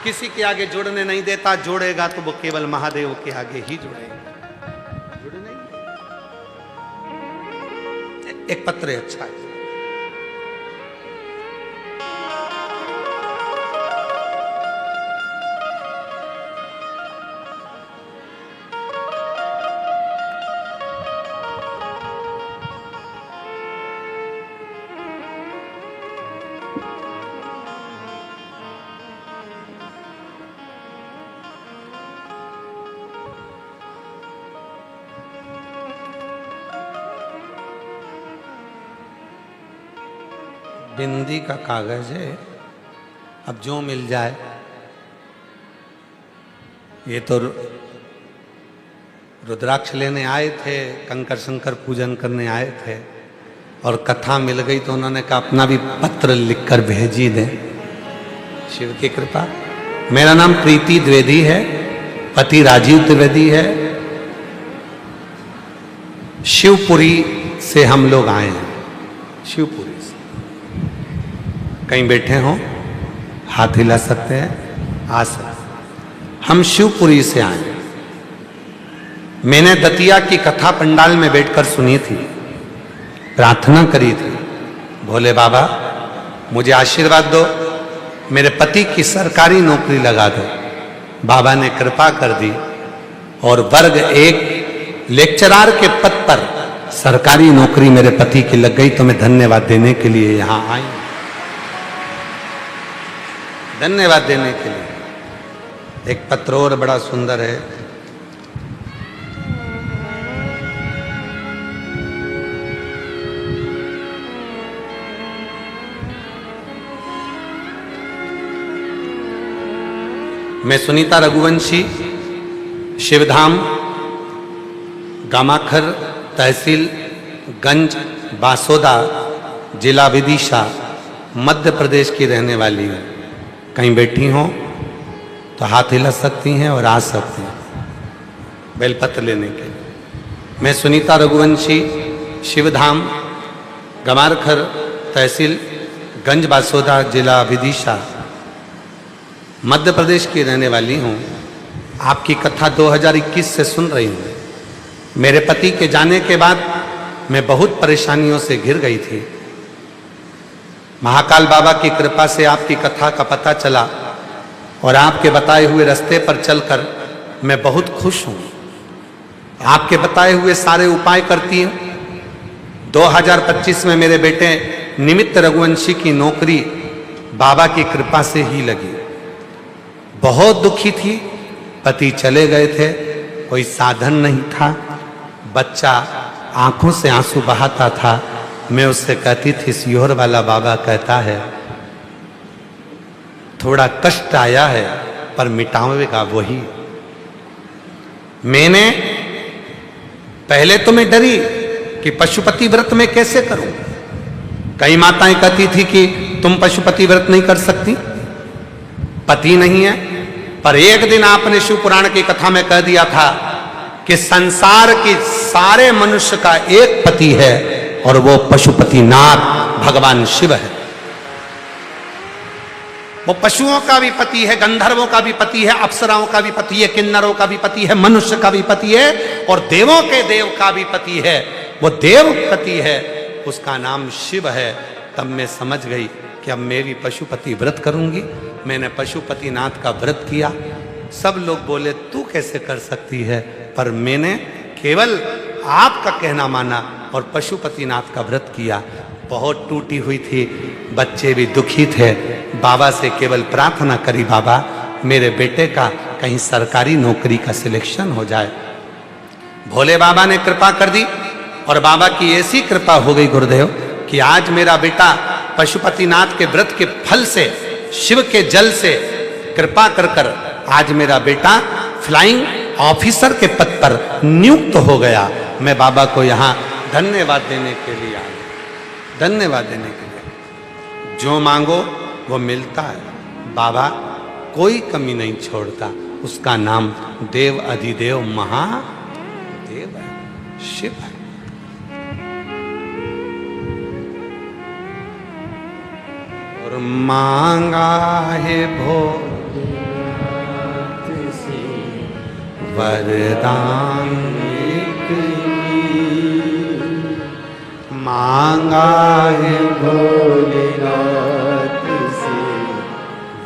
किसी के आगे जोड़ने नहीं देता, जोड़ेगा तो वो केवल महादेव के आगे ही जोड़ेगा। एक पत्र अच्छा है। बिंदी का कागज है, अब जो मिल जाए। ये तो रुद्राक्ष लेने आए थे, कंकर शंकर पूजन करने आए थे, और कथा मिल गई तो उन्होंने कहा अपना भी पत्र लिखकर भेजी दें। शिव की कृपा। मेरा नाम प्रीति द्विवेदी है, पति राजीव द्विवेदी है, शिवपुरी से हम लोग आए हैं। शिवपुरी से कहीं बैठे हों, हाथ हिला सकते हैं, आ सकते। हम शिवपुरी से आए। मैंने दतिया की कथा पंडाल में बैठकर सुनी थी, प्रार्थना करी थी, भोले बाबा मुझे आशीर्वाद दो, मेरे पति की सरकारी नौकरी लगा दो। बाबा ने कृपा कर दी और वर्ग 1 लेक्चरार के पद पर सरकारी नौकरी मेरे पति की लग गई। तो मैं धन्यवाद देने के लिए यहां आई, धन्यवाद देने के लिए। एक पत्र और बड़ा सुंदर है। मैं सुनीता रघुवंशी, शिवधाम, गामाखर, तहसील गंज बासोदा, जिला विदिशा, मध्य प्रदेश की रहने वाली हूँ। कहीं बैठी हो तो हाथ हिला सकती हैं और आ सकती हैं बेलपत्र लेने के लिए। मैं सुनीता रघुवंशी, शिवधाम, गमारखर, तहसील गंज बासोदा, जिला विदिशा, मध्य प्रदेश की रहने वाली हूँ। आपकी कथा 2021 से सुन रही हूँ। मेरे पति के जाने के बाद मैं बहुत परेशानियों से घिर गई थी। महाकाल बाबा की कृपा से आपकी कथा का पता चला और आपके बताए हुए रास्ते पर चलकर मैं बहुत खुश हूँ। आपके बताए हुए सारे उपाय करती हूँ। 2025 में मेरे बेटे निमित्त रघुवंशी की नौकरी बाबा की कृपा से ही लगी। बहुत दुखी थी, पति चले गए थे, कोई साधन नहीं था, बच्चा आंखों से आंसू बहाता था। मैं उससे कहती थी सीहोर वाला बाबा कहता है थोड़ा कष्ट आया है पर मिटावेगा वही। मैंने पहले तो मैं डरी कि पशुपति व्रत में कैसे करूं। कई माताएं कहती थी कि तुम पशुपति व्रत नहीं कर सकती, पति नहीं है। पर एक दिन आपने शिव पुराण की कथा में कह दिया था कि संसार की सारे मनुष्य का एक पति है और वो पशुपतिनाथ भगवान शिव है। वो पशुओं का भी पति है, गंधर्वों का भी पति है, अप्सराओं का भी पति है, किन्नरों का भी पति है, मनुष्य का भी पति है और देवों के देव का भी पति है। वो देव पति है, उसका नाम शिव है। तब मैं समझ गई कि अब मैं भी पशुपति व्रत करूंगी। मैंने पशुपतिनाथ का व्रत किया। सब लोग बोले तू कैसे कर सकती है, पर मैंने केवल आपका कहना माना और पशुपतिनाथ का व्रत किया। बहुत टूटी हुई थी, बच्चे भी दुखी थे। बाबा से केवल प्रार्थना करी, बाबा मेरे बेटे का कहीं सरकारी नौकरी का सिलेक्शन हो जाए। भोले बाबा ने कृपा कर दी और बाबा की ऐसी कृपा हो गई गुरुदेव कि आज मेरा बेटा पशुपतिनाथ के व्रत के फल से, शिव के जल से कृपा कर कर आज मेरा बेटा फ्लाइंग ऑफिसर के पद पर नियुक्त हो गया। मैं बाबा को यहाँ धन्यवाद देने के लिए आया, धन्यवाद देने के लिए। जो मांगो वो मिलता है। बाबा कोई कमी नहीं छोड़ता। उसका नाम देव अधिदेव महादेव है, शिव है। और मांगा है भोलेनाथ से वरदान, मांगा है भोलेनाथ से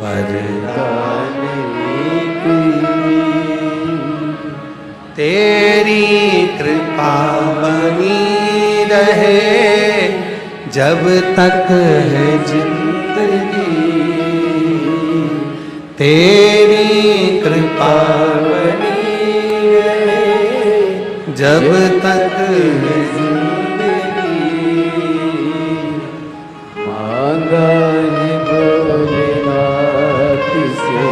वरदान तेरी कृपा बनी रहे जब तक है जिंदगी, तेरी कृपा बनी रहे जब तक है मांगा है भोलेनाथ से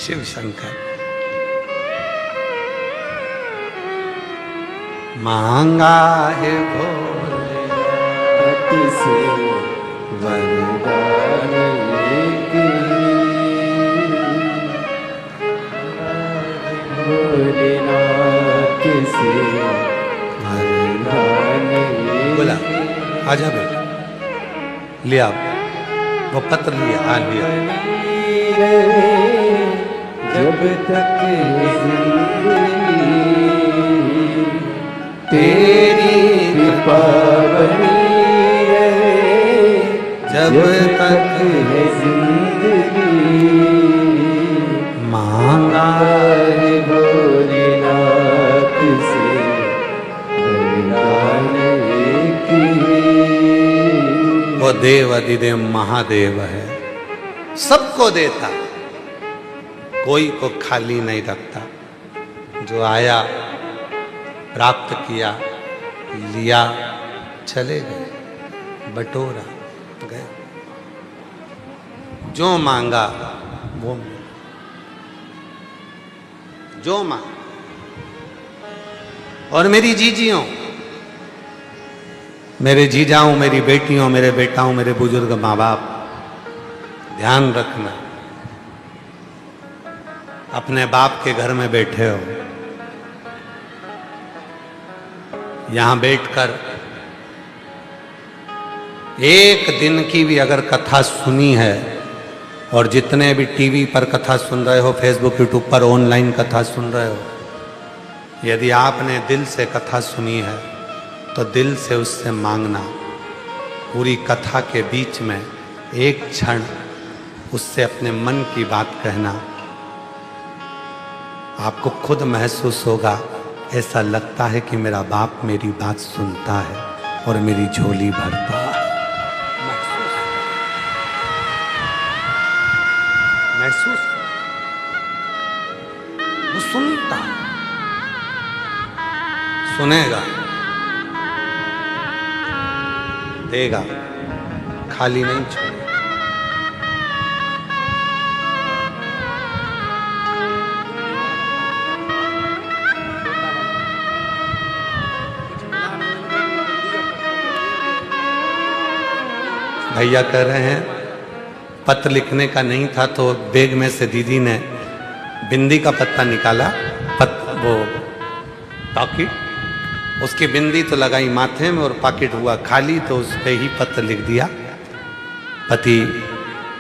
शिव शंकर। मांगा है भोलेनाथ से वरदान भोलेनाथ से वरदान बोला आजा बेटा, लिया वो पत्र लिया। हाँ लिया। जब तक जिंदगी तेरी कृपा बनी रहे जब तक है जिंदगी, मांगा है भोलेनाथ से वरदान एक ही। वो देव अधिदेव महादेव है, सबको देता, कोई को खाली नहीं रखता। जो आया प्राप्त किया, लिया, चले गए, बटोरा गए। जो मांगा वो मिला, जो मांगा। और मेरी जीजियों, मेरे जीजाओं, मेरी बेटियों, मेरे बेटाओं, मेरे बुजुर्ग माँ बाप, ध्यान रखना। अपने बाप के घर में बैठे हो, यहां बैठकर एक दिन की भी अगर कथा सुनी है, और जितने भी टीवी पर कथा सुन रहे हो, फेसबुक यूट्यूब पर ऑनलाइन कथा सुन रहे हो, यदि आपने दिल से कथा सुनी है तो दिल से उससे मांगना। पूरी कथा के बीच में एक क्षण उससे अपने मन की बात कहना। आपको खुद महसूस होगा, ऐसा लगता है कि मेरा बाप मेरी बात सुनता है और मेरी झोली भरता है। वो सुनता, सुनेगा, देगा, खाली नहीं छोड़ेगा। भैया कह रहे हैं पत्र लिखने का नहीं था तो बैग में से दीदी ने बिंदी का पत्ता निकाला, वो पॉकेट, उसकी बिंदी तो लगाई माथे में और पॉकेट हुआ खाली, तो उस पे ही पत्र लिख दिया। पति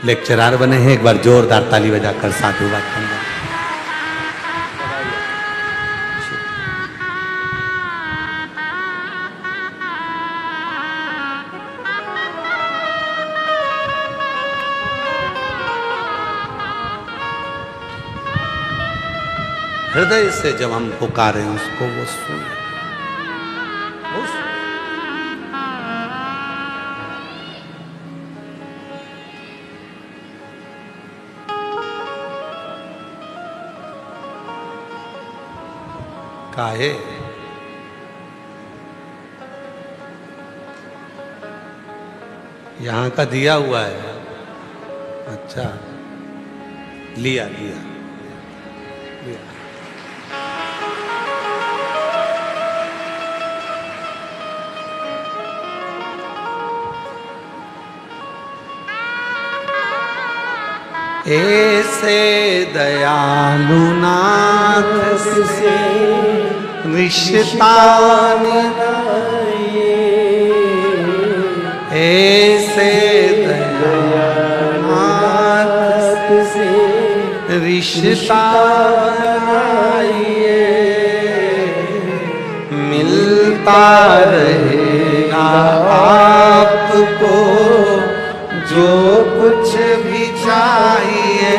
लेक्चरार बने हैं, एक बार जोरदार ताली बजाकर साधुवाद करना। हृदय से जब हम पुकारें उसको, वो सुन, वो सुन। काहे यहां का दिया हुआ है? अच्छा, लिया लिया लिया। ऐसे दयालु नाथ से रिश्ता निभाइए, ऐसे दयालु नाथ से रिश्ता बनाइए, मिलता रहेगा आपको जो कुछ भी चाहिए,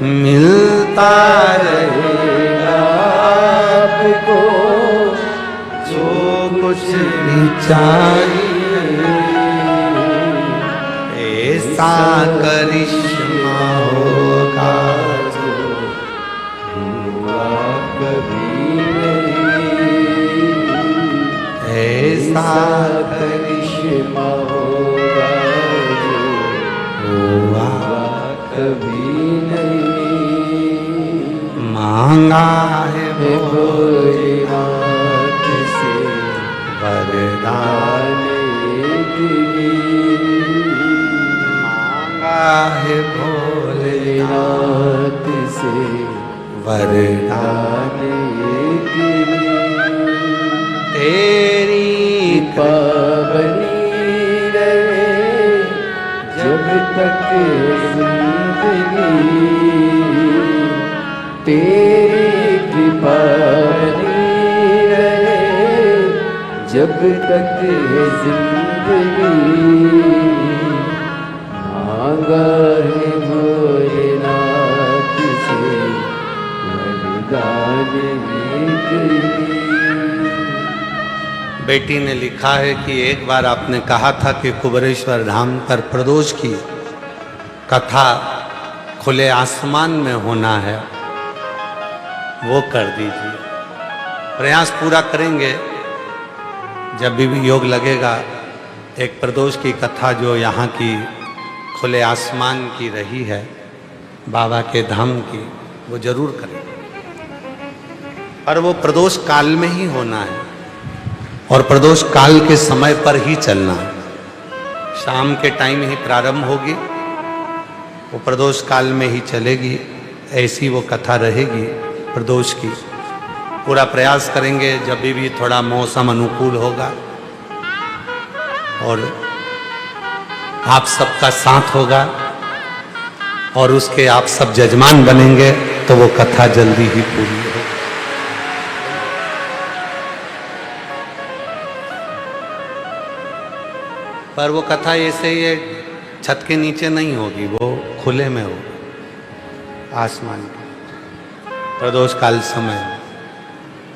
मिलता रहेगा आपको जो कुछ भी चाहिए। ऐसा करिश्मा होगा जो हुआ कभी नहीं, ऐसा करिश्मा होगा जो हुआ कभी नहीं। मांगा है भोलेनाथ से वरदान एक ही, मांगा है भोलेनाथ से वरदान एक ही। तेरी पावनी रहे जब तक जिंदगी, तेरी कृपा बनी रहे जब तक जिंदगी। मांगा है भोलेनाथ से वरदान एक ही। बेटी ने लिखा है कि एक बार आपने कहा था कि कुबेरेश्वर धाम पर प्रदोष की कथा खुले आसमान में होना है, वो कर दीजिए। प्रयास पूरा करेंगे, जब भी योग लगेगा एक प्रदोष की कथा जो यहाँ की खुले आसमान की रही है, बाबा के धाम की, वो जरूर करेंगे। और वो प्रदोष काल में ही होना है और प्रदोष काल के समय पर ही चलना है। शाम के टाइम ही प्रारंभ होगी, वो प्रदोष काल में ही चलेगी, ऐसी वो कथा रहेगी प्रदोष की। पूरा प्रयास करेंगे जब भी थोड़ा मौसम अनुकूल होगा और आप सबका साथ होगा और उसके आप सब जजमान बनेंगे तो वो कथा जल्दी ही पूरी होगी। पर वो कथा ऐसे ही छत के नीचे नहीं होगी, वो खुले में होगी, आसमान के प्रदोष काल समय।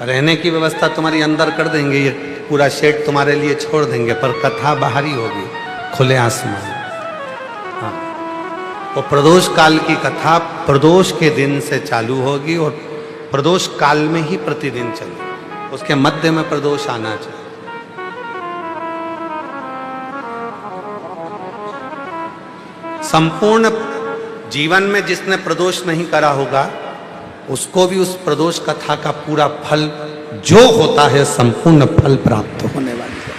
रहने की व्यवस्था तुम्हारी अंदर कर देंगे, ये पूरा शेड तुम्हारे लिए छोड़ देंगे, पर कथा बाहरी होगी, खुले आसमान। हाँ, वो प्रदोष काल की कथा प्रदोष के दिन से चालू होगी और प्रदोष काल में ही प्रतिदिन चलेगी, उसके मध्य में प्रदोष आना चाहिए। संपूर्ण जीवन में जिसने प्रदोष नहीं करा होगा उसको भी उस प्रदोष कथा का पूरा फल जो होता है संपूर्ण फल प्राप्त होने वाली है।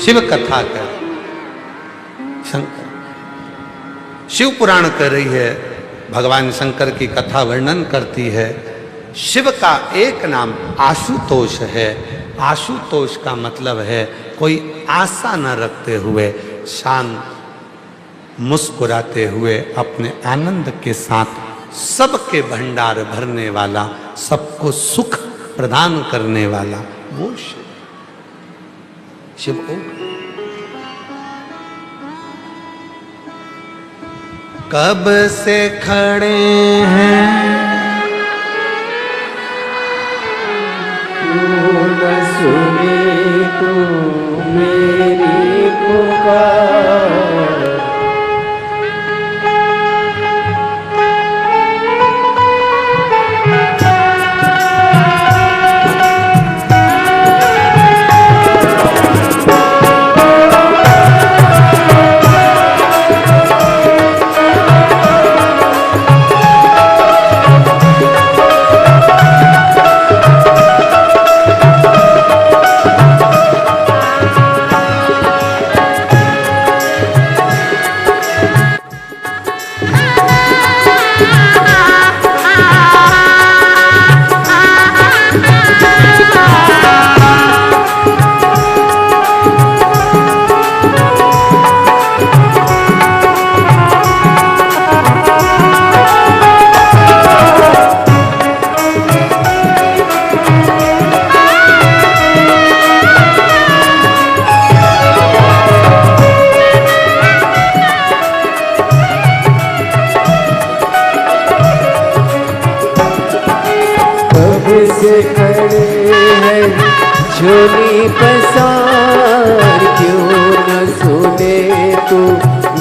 शिव कथा कर शंकर शिव पुराण कर रही है, भगवान शंकर की कथा वर्णन करती है। शिव का एक नाम आशुतोष है। आशुतोष का मतलब है कोई आशा न रखते हुए, शांत मुस्कुराते हुए अपने आनंद के साथ सबके भंडार भरने वाला, सबको सुख प्रदान करने वाला वो शिव। शिव कब से खड़े हैं तू न सुने तू मेरी पुकार, से खड़े हैं झोली पसार, क्यों न सुने तू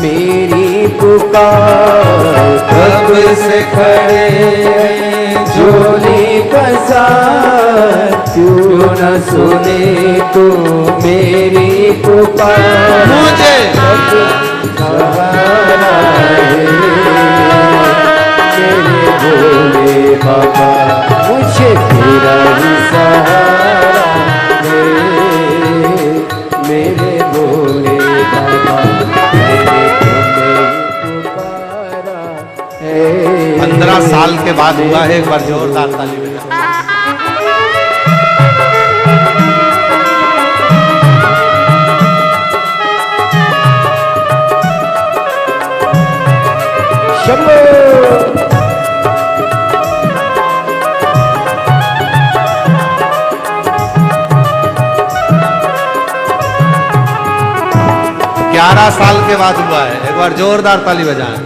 मेरी पुकार। कब से खड़े हैं झोली पसार, क्यों न सुने तू मेरी पुकार। मुझे सहारा है मेरे भोले बाबा, मुझे तेरा ही सहारा है मेरे भोले बाबा, मैंने तुम्हें पुकारा है। 15 साल के बाद हुआ है, एक बार जोरदार ताली बजाओ। शंभो 11 साल के बाद हुआ है, एक बार जोरदार ताली बजाएं।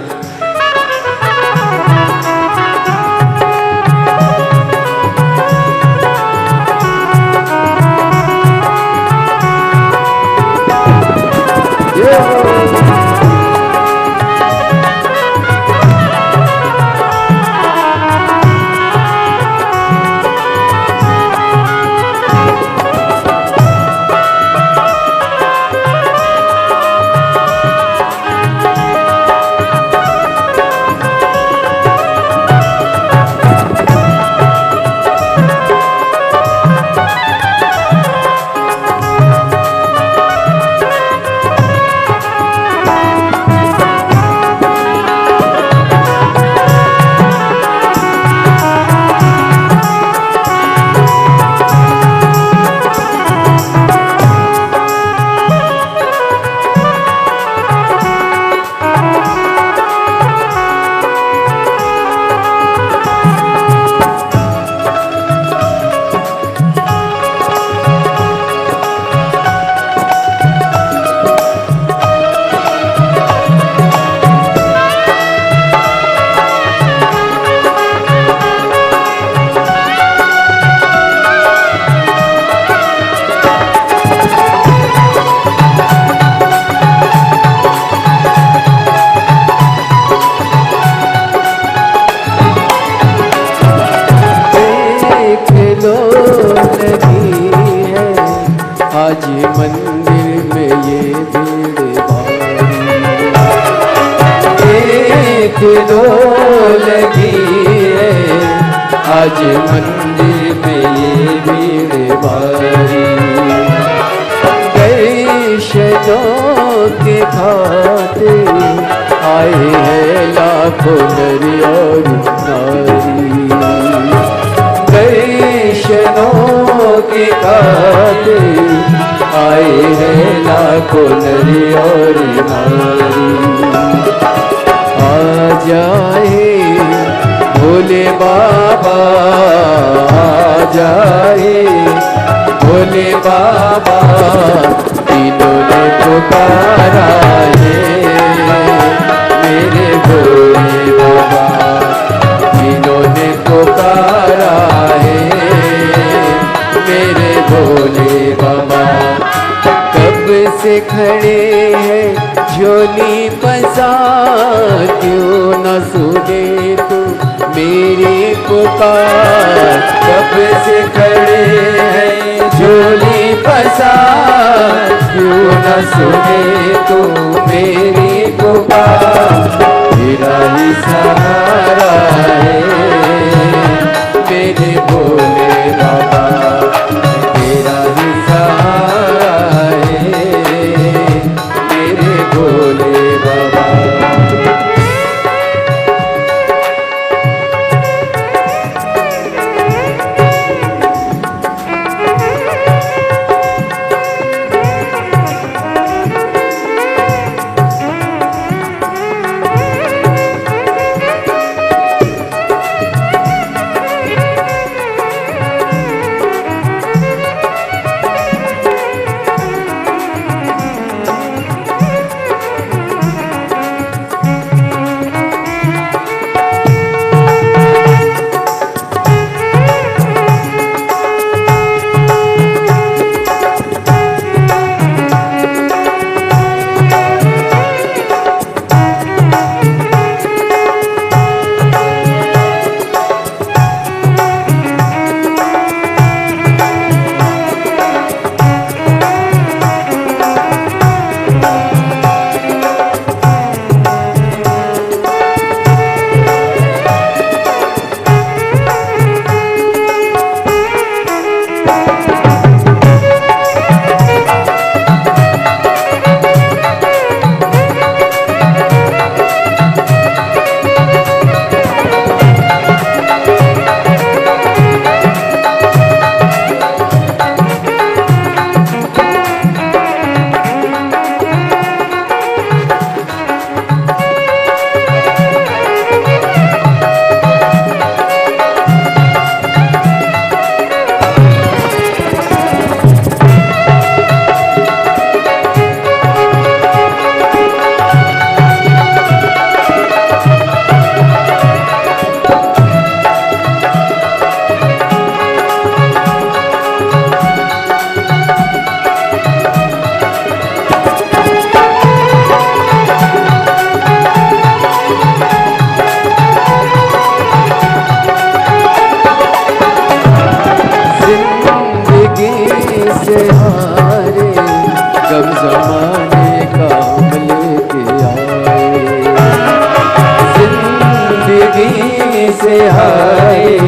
आज मंदिर में ये भीड़ भारी, एक दो लगी है आज मंदिर में ये भीड़ भारी। दर्शनों के खाते आए हैं लाखों नर और नारी, दर्शनों के खाते आए हैं लाखों नर और नारी। आ जाए भोले बाबा, आ जाए भोले बाबा, तीनों ने पुकारा है मेरे भोले बाबा, तीनों ने पुकारा है मेरे भोले बाबा। कब से खड़े हैं झोली पसार, क्यों न सुने तू मेरी पुकार। कब से खड़े हैं झोली पसार, क्यों न सुने तू मेरी पुकार। तेरा ही सहारा है मेरे भोले बाबा, तेरा ही सहारा है मेरे भोले बाबा। से आए,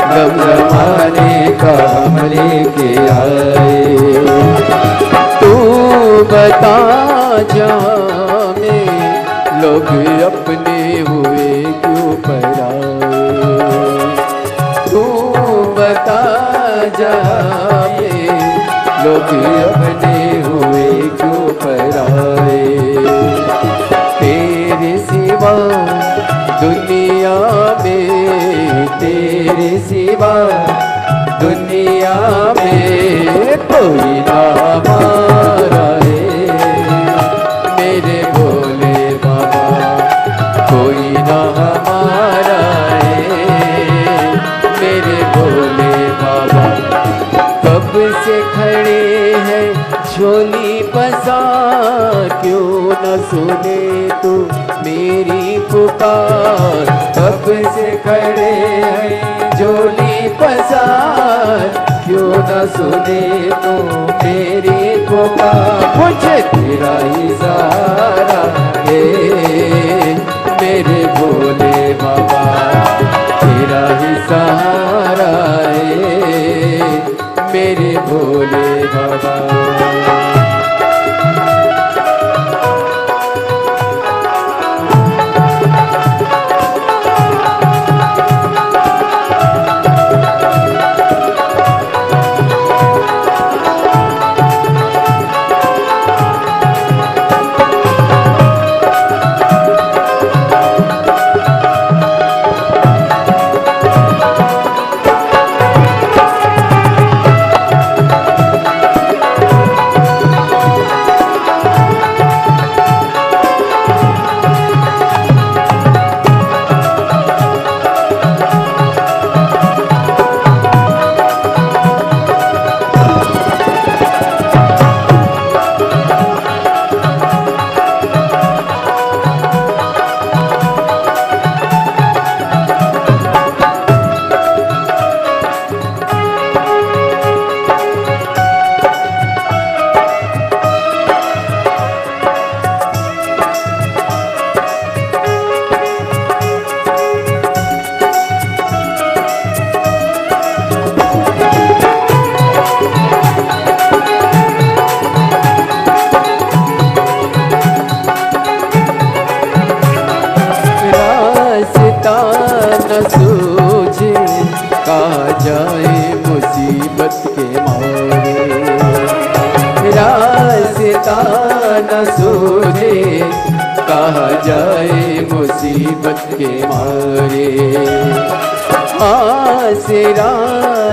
गम जमाने का हम लेके आए। तू बता जहाँ में लोग अपने हुए क्यों पराए। तू बता जहाँ में लोग अपने हुए क्यों पराए। तेरे सिवा दुनिया में, तेरे सिवा दुनिया में कोई ना हमारा है मेरे भोले बाबा, कोई ना हमारा है मेरे भोले बाबा। कब से खड़े हैं झोली पसार, क्यों न सुने तू मेरी पुकार। कब से खड़े हैं झोली पसार, क्यों न सुने तो मेरी पुकार। मुझे तेरा ही सहारा है मेरे भोले बाबा, तेरा ही सहारा है मेरे भोले बाबा। सूझे कहा जाए मुसीबत के मारे, रास्ता न सूझे कहा जाए मुसीबत के मारे। आसरा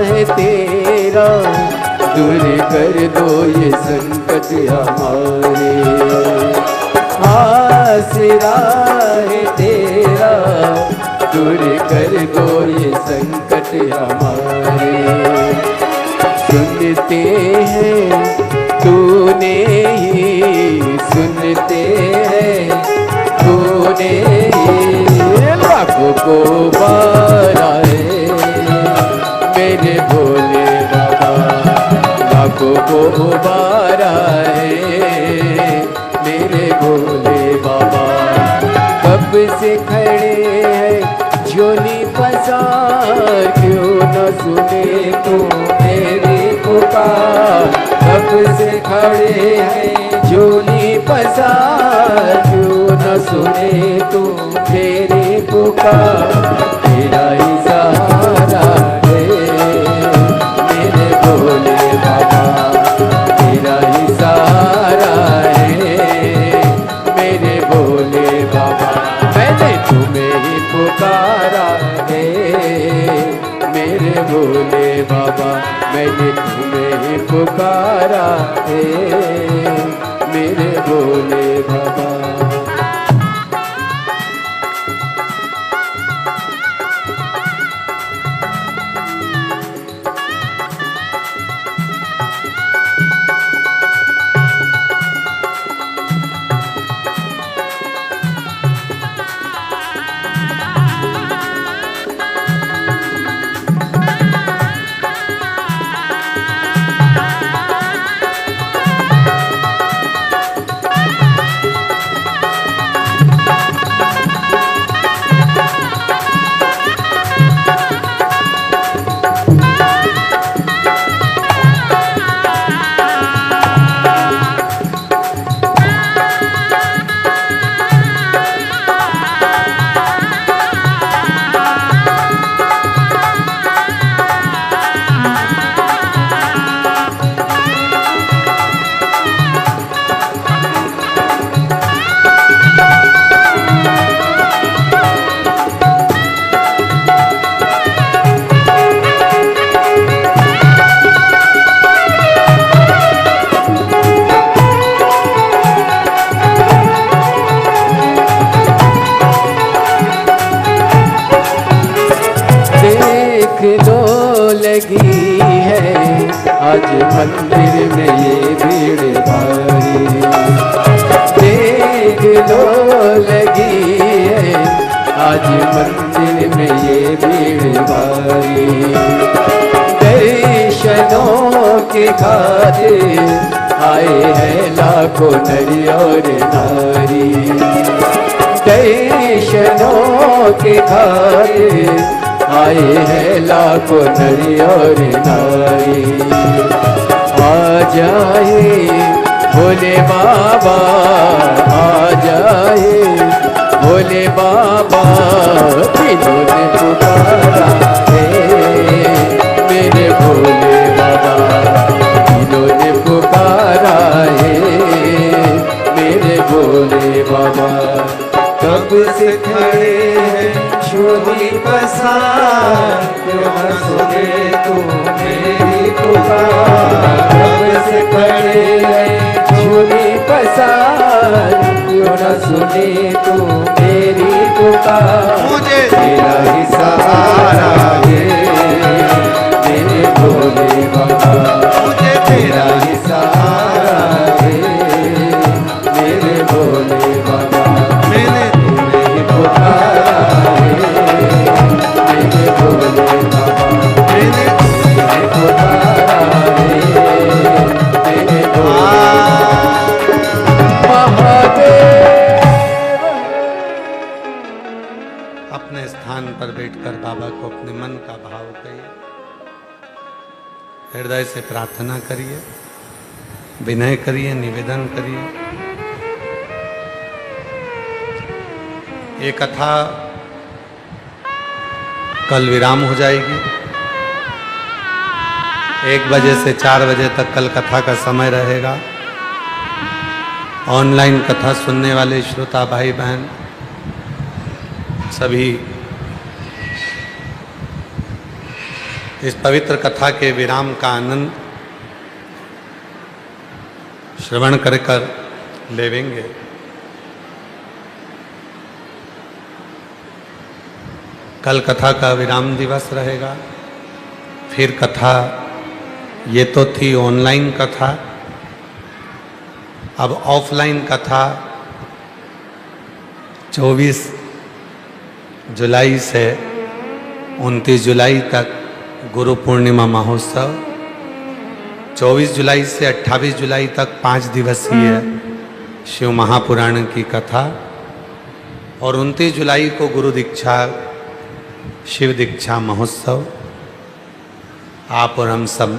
है तेरा दूर कर दो ये संकट हमारे, आसरा है तेरा दूर कर दो ये संकट हमारे। सुनते हैं तूने ही, सुनते हैं तूने ही, लाखों को बारा है मेरे भोले बाबा, लाखों को बारा है मेरे भोले बाबा। कब से खड़े हैं झोली पसार, क्यों न सुने तो मेरी पुकार। कब से खड़े हैं झोली पसार, क्यों न सुने तो मेरी पुकार। तेरा ही सहारा है मेरे भोले बाबा, तेरा ही सहारा है मेरे भोले बाबा। मैंने तुम्हें ही पुकारा है मेरे भोले बाबा, मैंने तुम्हें ही पुकारा है मेरे भोले बाबा। लगी है आज मंदिर में ये भीड़ भारी, देख लो लगी है आज मंदिर में ये भीड़ भारी। दर्शनों के खातिर आए हैं लाखों नर और नारी। दर्शनों के खातिर आए हैं लाखों नर और नारी। आ जाए भोले बाबा, आ जाए भोले बाबा, तीनों ने पुकारा है मेरे भोले बाबा, तीनों ने पुकारा है मेरे भोले बाबा। कब से खड़े हैं झोली पसार, क्यों न सुने तू मेरी पुकार। कब से खड़े हैं झोली पसार, क्यों न सुने तू मेरी पुकार। मुझे तेरा ही सहारा है मेरे भोले बाबा, मुझे तेरा ही सहारा है मेरे भोले बाबा। मैंने तुम्हें ही पुकारा है मेरे भोले बाबा, मैंने तुम्हें पुकारा है मेरे भोले महादेव। अपने स्थान पर बैठकर बाबा को अपने मन का भाव कहिए, हृदय से प्रार्थना करिए, विनय करिए, निवेदन करिए। ये कथा कल विराम हो जाएगी। 1 बजे से 4 बजे तक कल कथा का समय रहेगा। ऑनलाइन कथा सुनने वाले श्रोता भाई बहन सभी इस पवित्र कथा के विराम का आनंद श्रवण कर लेवेंगे। कल कथा का विराम दिवस रहेगा। फिर कथा, ये तो थी ऑनलाइन कथा, अब ऑफलाइन कथा 24 जुलाई से 29 जुलाई तक गुरु पूर्णिमा महोत्सव, 24 जुलाई से 28 जुलाई तक 5 दिवसीय शिव महापुराण की कथा और 29 जुलाई को गुरु दीक्षा शिव दीक्षा महोत्सव। आप और हम सब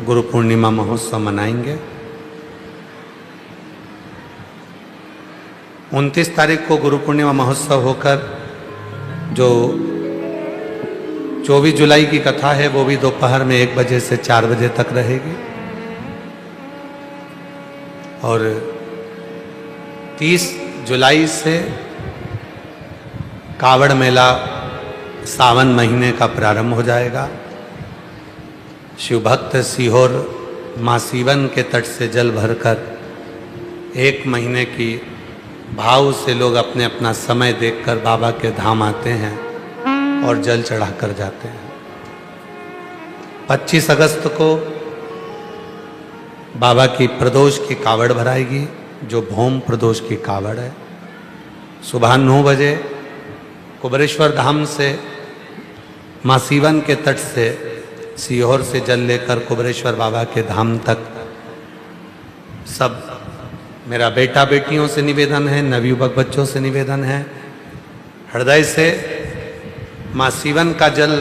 गुरु पूर्णिमा महोत्सव मनाएंगे। 29 तारीख को गुरु पूर्णिमा महोत्सव होकर जो 24 जुलाई की कथा है वो भी दोपहर में 1 बजे से 4 बजे तक रहेगी। और 30 जुलाई से कावड़ मेला सावन महीने का प्रारंभ हो जाएगा। शिव भक्त सीहोर माँ सीवन के तट से जल भरकर 1 महीने की भाव से लोग अपने अपना समय देखकर बाबा के धाम आते हैं और जल चढ़ाकर जाते हैं। 25 अगस्त को बाबा की प्रदोष की कावड़ भराएगी, जो भौम प्रदोष की कावड़ है। सुबह 9 बजे कुबरेश्वर धाम से माँ सीवन के तट से सीहोर से जल लेकर कुबरेश्वर बाबा के धाम तक सब मेरा बेटा बेटियों से निवेदन है, नवयुवक बच्चों से निवेदन है, हृदय से माँ सीवन का जल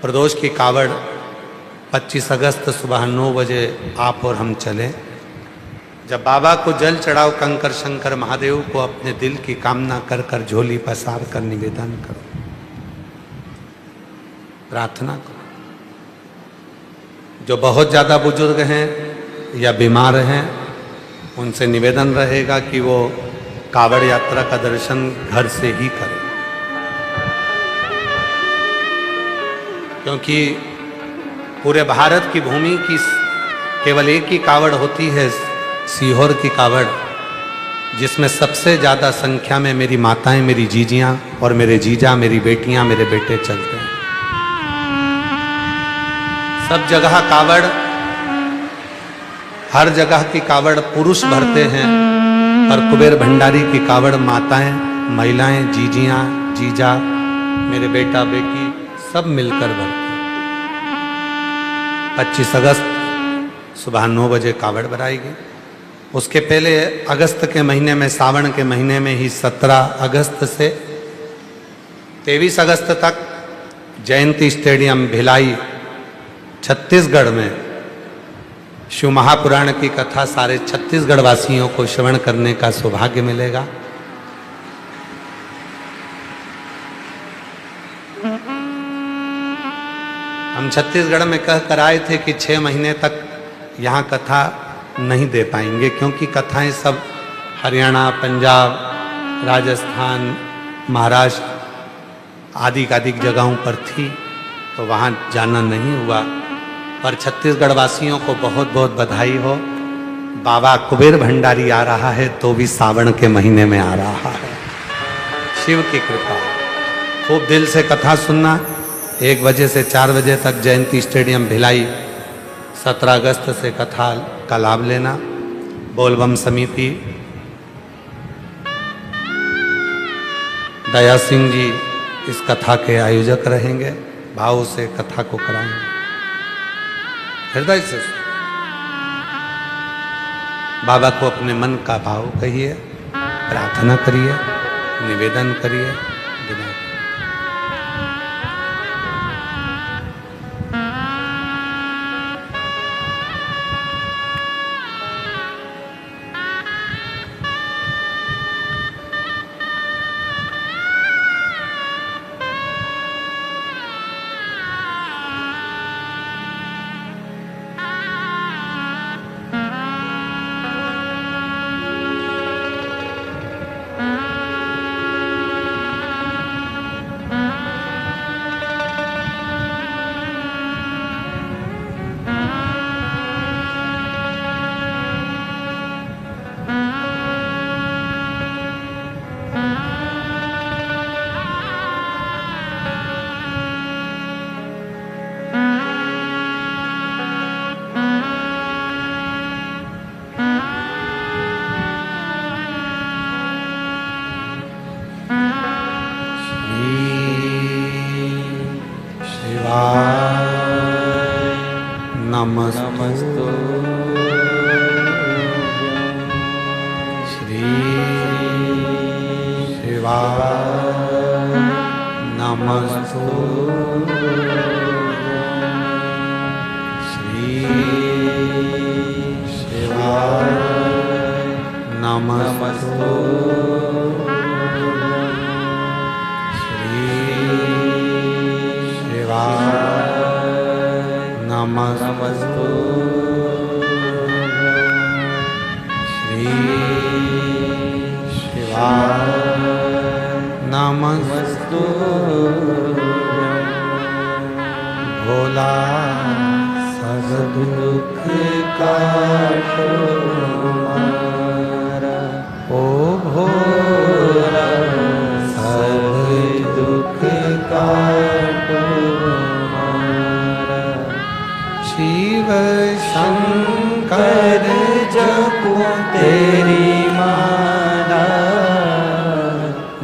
प्रदोष की कावड़ 25 अगस्त सुबह 9 बजे आप और हम चलें। जब बाबा को जल चढ़ाओ, कंकर शंकर महादेव को अपने दिल की कामना कर कर झोली पसार कर निवेदन करो, प्रार्थना करो। जो बहुत ज़्यादा बुजुर्ग हैं या बीमार हैं उनसे निवेदन रहेगा कि वो कावड़ यात्रा का दर्शन घर से ही करें, क्योंकि पूरे भारत की भूमि की केवल एक ही कावड़ होती है, सीहोर की कावड़, जिसमें सबसे ज़्यादा संख्या में मेरी माताएं, मेरी जीजियां और मेरे जीजा, मेरी बेटियां, मेरे बेटे चलते हैं। सब जगह कावड़, हर जगह की कावड़ पुरुष भरते हैं, पर कुबेर भंडारी की कावड़ माताएं, महिलाएं, जीजियां, जीजा, मेरे बेटा बेटी सब मिलकर भरते। 25 अगस्त सुबह 9 बजे कावड़ भराएगी। उसके पहले अगस्त के महीने में, सावन के महीने में ही 17 अगस्त से 23 अगस्त तक जयंती स्टेडियम भिलाई छत्तीसगढ़ में शिव महापुराण की कथा सारे छत्तीसगढ़ वासियों को श्रवण करने का सौभाग्य मिलेगा। हम छत्तीसगढ़ में कह कर आए थे कि 6 महीने तक यहाँ कथा नहीं दे पाएंगे, क्योंकि कथाएं सब हरियाणा, पंजाब, राजस्थान, महाराष्ट्र आदि जगहों पर थी, तो वहाँ जाना नहीं हुआ। पर छत्तीसगढ़ वासियों को बहुत बहुत बधाई हो। बाबा कुबेर भंडारी आ रहा है तो भी सावन के महीने में आ रहा है। शिव की कृपा। खूब दिल से कथा सुनना। 1 बजे से 4 बजे तक जयंती स्टेडियम भिलाई 17 अगस्त से कथा का लाभ लेना। बोलबम समिति दया सिंह जी इस कथा के आयोजक रहेंगे। भाव से कथा को कराएंगे। हृदय से बाबा को अपने मन का भाव कहिए, प्रार्थना करिए, निवेदन करिए। नमस्तु श्री शिवाय नमस्तु श्री शिवाय नमस्तु श्री शिवाय नमस्तु श्री शिवाय नमस्तु भोला सब दुख काटो हमारा। ओ भोला सब दुख काटो हमारा। शिव शंकर जपो तेरी माला।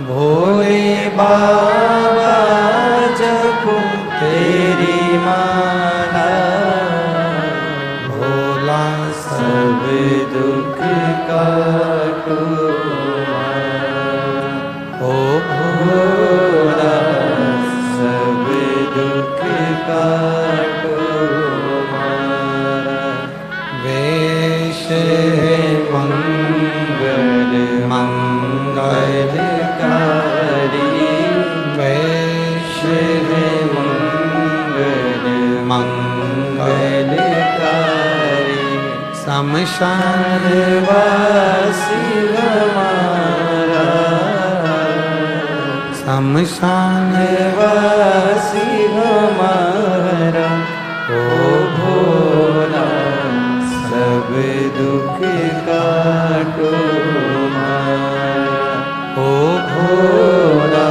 भोले बाबा जपो तेरी माला। भोला सब दुख काटो हमारा। ओ भोला सब दुख काटो हमारा। वेश मंगल मंगलकारी। वेश मंगल मंगलकारी। शमशान वासी हमारा। शमशान वासी हमारा। ओ भोला सब दुख काटो हमारा। ओ भोला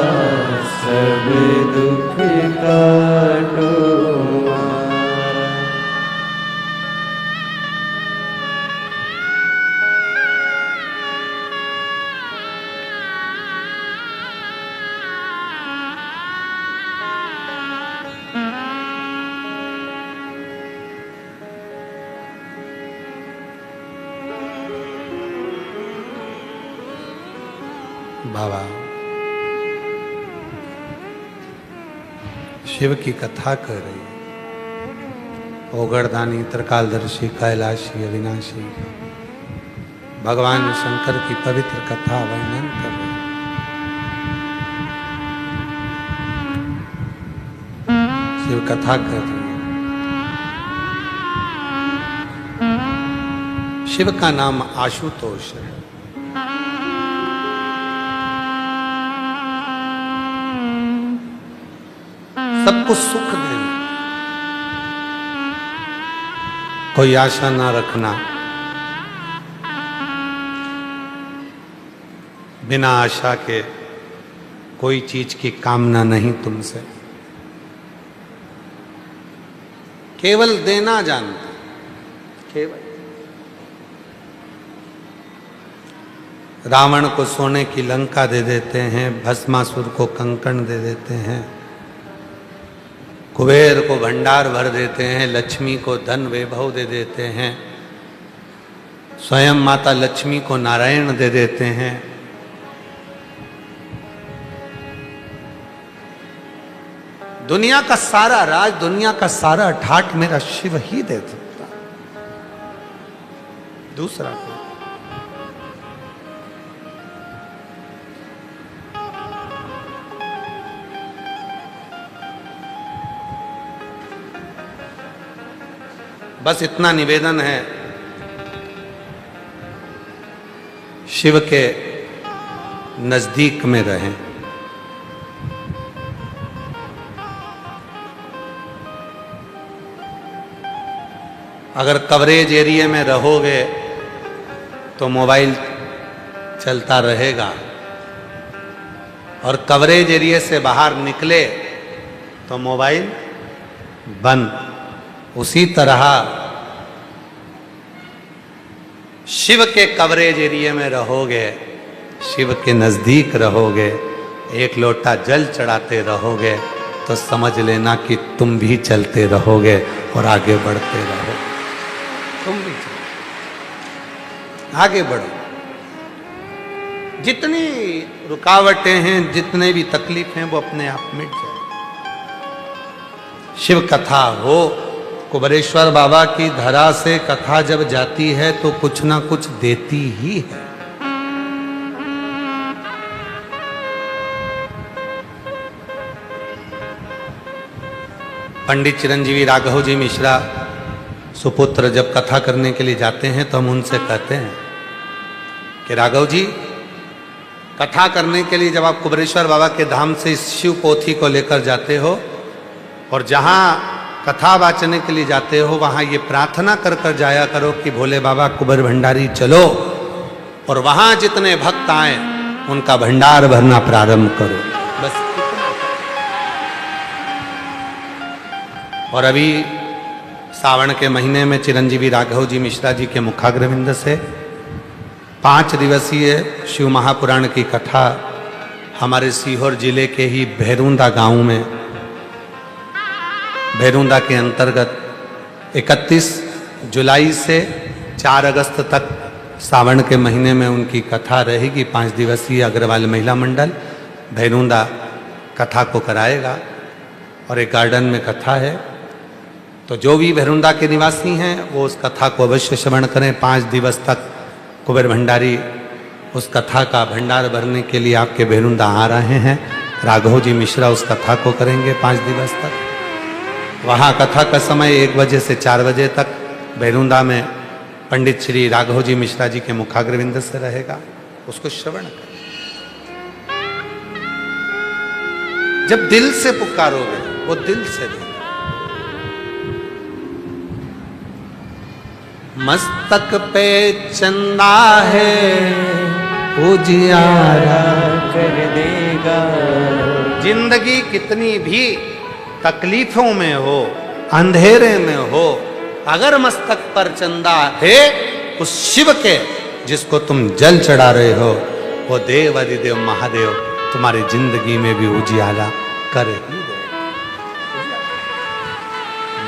सब दुख काटो हमारा। बाबा शिव की कथा कर रही है। ओगरदानी, त्रिकालदर्शी, कैलाशी, अविनाशी भगवान शंकर की पवित्र कथा वर्णन कर रहे हैं। शिव कथा कर रही है। शिव का नाम आशुतोष है। सबको सुख देना, कोई आशा ना रखना, बिना आशा के कोई चीज की कामना नहीं तुमसे, केवल देना जानता, केवल। रावण को सोने की लंका दे देते हैं, भस्मासुर को कंकण दे देते हैं, कुबेर को भंडार भर देते हैं, लक्ष्मी को धन वैभव दे देते हैं, स्वयं माता लक्ष्मी को नारायण दे देते हैं। दुनिया का सारा राज, दुनिया का सारा ठाठ मेरा शिव ही दे सकता, दूसरा कोई। बस इतना निवेदन है, शिव के नजदीक में रहें। अगर कवरेज एरिया में रहोगे तो मोबाइल चलता रहेगा, और कवरेज एरिया से बाहर निकले तो मोबाइल बंद। उसी तरह शिव के कवरेज एरिया में रहोगे, शिव के नजदीक रहोगे, एक लोटा जल चढ़ाते रहोगे, तो समझ लेना कि तुम भी चलते रहोगे और आगे बढ़ते रहोगे। तुम भी चलो, आगे बढ़ो। जितनी रुकावटें हैं, जितने भी तकलीफ हैं, वो अपने आप मिट जाए। शिव कथा हो, कुबेरेश्वर बाबा की धरा से कथा जब जाती है तो कुछ ना कुछ देती ही है। पंडित चिरंजीवी राघव जी मिश्रा सुपुत्र जब कथा करने के लिए जाते हैं तो हम उनसे कहते हैं कि राघव जी, कथा करने के लिए जब आप कुबेरेश्वर बाबा के धाम से इस शिव पोथी को लेकर जाते हो और जहां कथा वाचने के लिए जाते हो, वहां ये प्रार्थना कर कर जाया करो कि भोले बाबा कुबेर भंडारी चलो, और वहां जितने भक्त आए उनका भंडार भरना प्रारंभ करो। बस इतना। और अभी सावन के महीने में चिरंजीवी राघव जी मिश्रा जी के मुखाग्रविंद से 5 दिवसीय शिव महापुराण की कथा हमारे सीहोर जिले के ही भैरूंदा गांव में, भैरूंदा के अंतर्गत 31 जुलाई से 4 अगस्त तक सावन के महीने में उनकी कथा रहेगी। 5 दिवसीय अग्रवाल महिला मंडल भैरूंदा कथा को कराएगा और एक गार्डन में कथा है। तो जो भी भैरूंदा के निवासी हैं वो उस कथा को अवश्य श्रवण करें। 5 दिवस तक कुबेर भंडारी उस कथा का भंडार भरने के लिए आपके भैरूंदा आ रहे हैं। राघव जी मिश्रा उस कथा को करेंगे 5 दिवस तक। वहाँ कथा का समय 1 बजे से 4 बजे तक भैरूंदा में पंडित श्री राघव जी मिश्रा जी के मुखाग्रविंद से रहेगा, उसको श्रवण करें। जब दिल से पुकारोगे वो दिल से देगा। मस्तक पे चंदा है उजियारा कर देगा। जिंदगी कितनी भी तकलीफों में हो, अंधेरे में हो, अगर मस्तक पर चंदा है उस शिव के जिसको तुम जल चढ़ा रहे हो, वो देव अधिदेव महादेव तुम्हारी जिंदगी में भी उजियाला कर ही दे।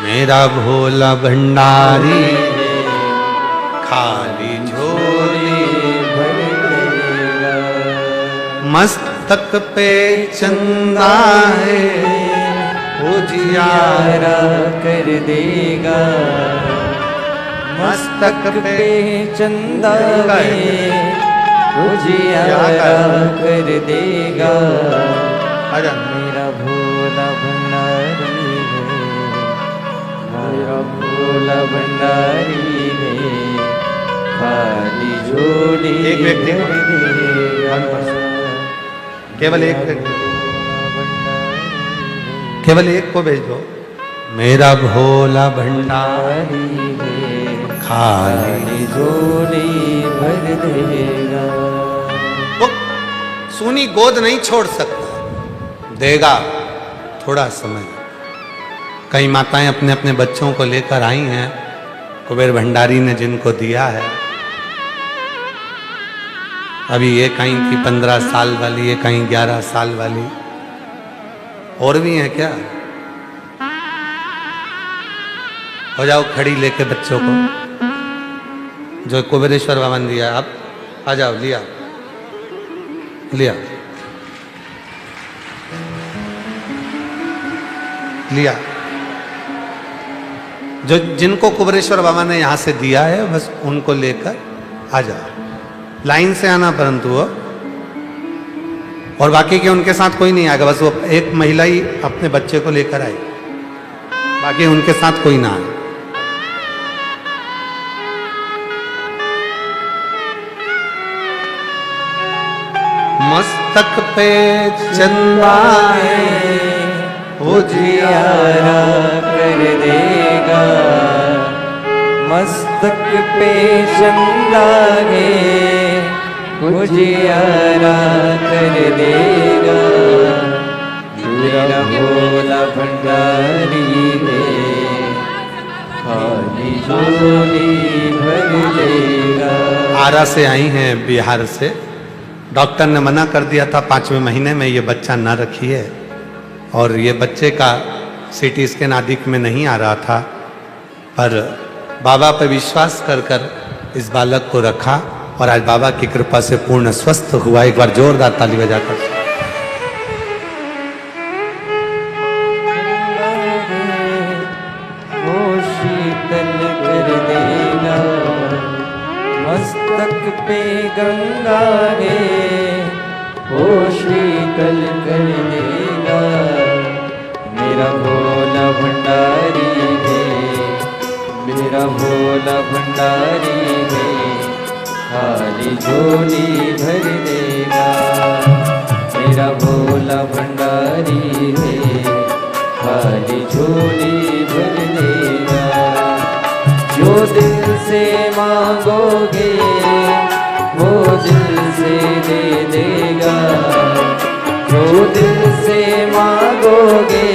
मेरा भोला भंडारी खाली झोली भर देगा। मस्तक पे चंदा है उजियारा कर देगा, मस्तक पे चंदा है उजियारा कर देगा। आजा। मेरा भोला भंडारी है, मेरा भोला भंडारी है, खाली झोली एक व्यक्ति को, भर देगा। केवल एक व्यक्ति, केवल एक को भेज दो। मेरा भोला भंडारी है, खाली झोली भर देगा। वो सूनी गोद नहीं छोड़ सकता, देगा थोड़ा समय। कई माताएं अपने अपने बच्चों को लेकर आई हैं, कुबेर भंडारी ने जिनको दिया है। अभी ये कहीं थी 15 साल वाली, ये कहीं 11 साल वाली, और भी हैं क्या? हो जाओ खड़ी लेके बच्चों को, जो कुबेरेश्वर बाबा ने दिया। आप आ जाओ, लिया लिया लिया। जो जिनको कुबेरेश्वर बाबा ने यहां से दिया है, बस उनको लेकर आ जाओ। लाइन से आना, परंतु वो और बाकी के उनके साथ कोई नहीं आएगा। बस वो एक महिला ही अपने बच्चे को लेकर आई, बाकी उनके साथ कोई ना आए। मस्तक पे चंदा है उजियारा कर देगा, मस्तक पे चंदा है उजियारा कर देगा। मेरा भोला भंडारी है, खाली झोली भर देगा। आरा से आई हैं, बिहार से। डॉक्टर ने मना कर दिया था 5वें महीने में ये बच्चा ना रखिए, और ये बच्चे का सीटी स्कैन आदिक में नहीं आ रहा था, पर बाबा पर विश्वास कर कर इस बालक को रखा, और आज बाबा की कृपा से पूर्ण स्वस्थ हुआ। एक बार जोरदार ताली बजाकर। वो शीतल कर देगा, मस्तक पे गंगा है वो शीतल कर देगा। मेरा भोला भंडारी है, मेरा भोला भंडारी है, खाली झोली भर देगा। मेरा भोला भंडारी है, खाली झोली भर देगा। जो दिल से मांगोगे वो दिल से दे देगा, जो दिल से मांगोगे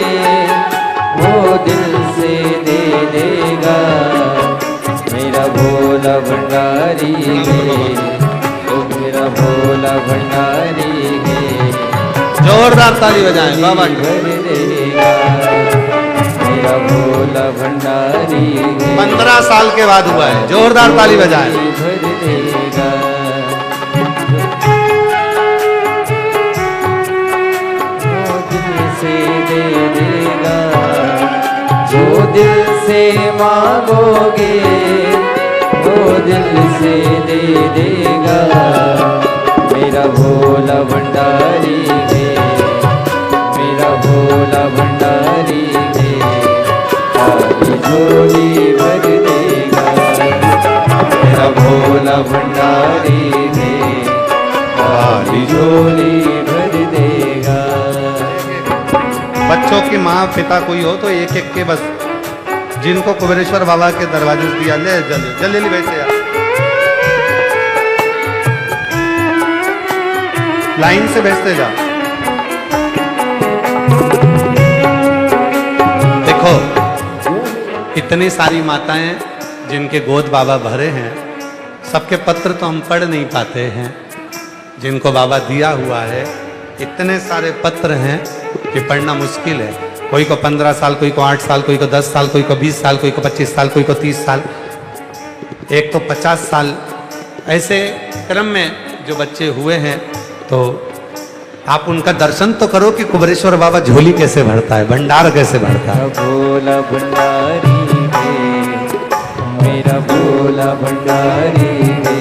वो दिल से दे देगा। मेरा भोला भंडारी है, ओ मेरा भोला भंडारी है, जोरदार ताली बजाएं बाबा की। भर देगा। मेरा भोला भंडारी है, 15 साल के बाद हुआ है। जोरदार ताली बजाएं। भर देगा। जो दिल से दे देगा, जो दिल से मांगोगे वो दिल से दे देगा। मेरा भोला भंडारी है, मेरा भोला भंडारी है, खाली झोली भर देगा। मेरा भोला भंडारी है, खाली झोली भर देगा। बच्चों की माँ पिता कोई हो तो एक एक के बस, जिनको कुबेरेश्वर बाबा के दरवाजे से दिया, ले जल्दी वैसे यार लाइन से भेजते जा। देखो इतनी सारी माताएं जिनके गोद बाबा भरे हैं, सबके पत्र तो हम पढ़ नहीं पाते हैं। जिनको बाबा दिया हुआ है, इतने सारे पत्र हैं कि पढ़ना मुश्किल है। कोई को 15 साल, कोई को 8 साल, कोई को 10 साल, कोई को 20 साल, कोई को 25 साल, कोई को 30 साल, एक तो 50 साल। ऐसे क्रम में जो बच्चे हुए हैं, तो आप उनका दर्शन तो करो कि कुबरेश्वर बाबा झोली कैसे भरता है, भंडार कैसे भरता है। भोला भंडारी है मेरा भोला भंडारी है,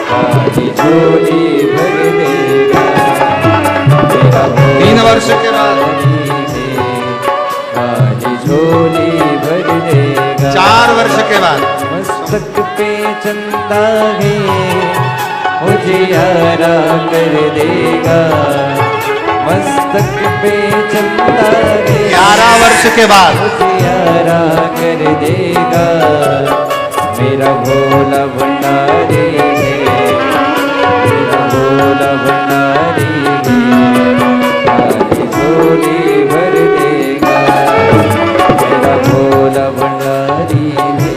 खाली झोली भर देगा मेरा 3 वर्ष के बाद, खाली झोली भर देगा 4 वर्ष के बाद, मस्तक पे चंदा है उजियारा कर देगा, मस्तक पे चंदा है 11 वर्ष के बाद, उजियारा कर देगा मेरा भोला भंडारी है, मेरा भोला भंडारी है, खाली झोली भर देगा मेरा भोला भंडारी है,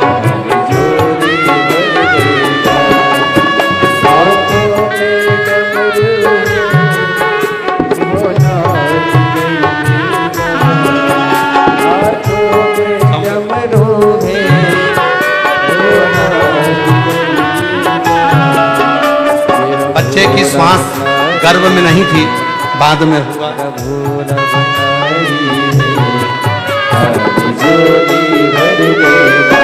खाली झोली भर देगा। आँखों में डमरू वो नाच गई, आँखों में डमरू है वो नाच गई। बच्चे की श्वास गर्भ में नहीं थी, बाद में हुआ। भोला भंडारी है, खाली झोली भर देगा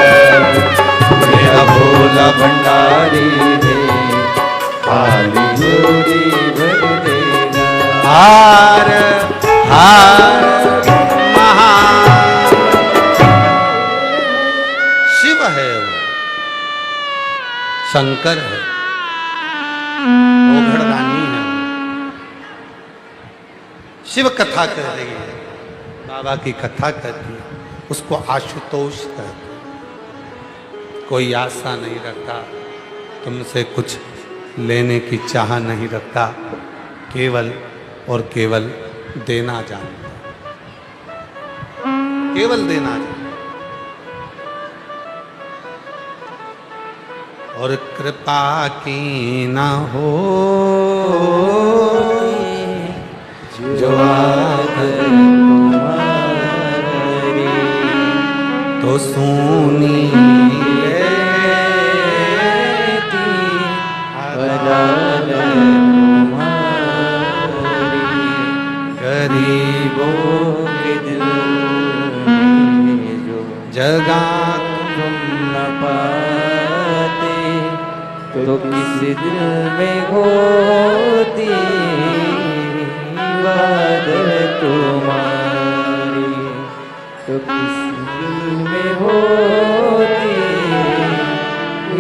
मेरा भोला भंडारी है, खाली झोली भर देगा। हार हार महा शिव है वो, शंकर है, ओघड़दानी है। शिव कथा कर रही है, बाबा की कथा करती है, उसको आशुतोष कहते हैं। कोई आशा नहीं रखता, तुमसे कुछ लेने की चाह नहीं रखता, केवल और केवल देना जानता, केवल देना जानता। और कृपा की ना हो जो आदर तुम्हारी तो सुनी बदल तुम्हारी, गरीबों के दिल में जो जगा तुम न पाते तो किस दिल में होती इबादत तुम्हारी, तो किस दिल में होती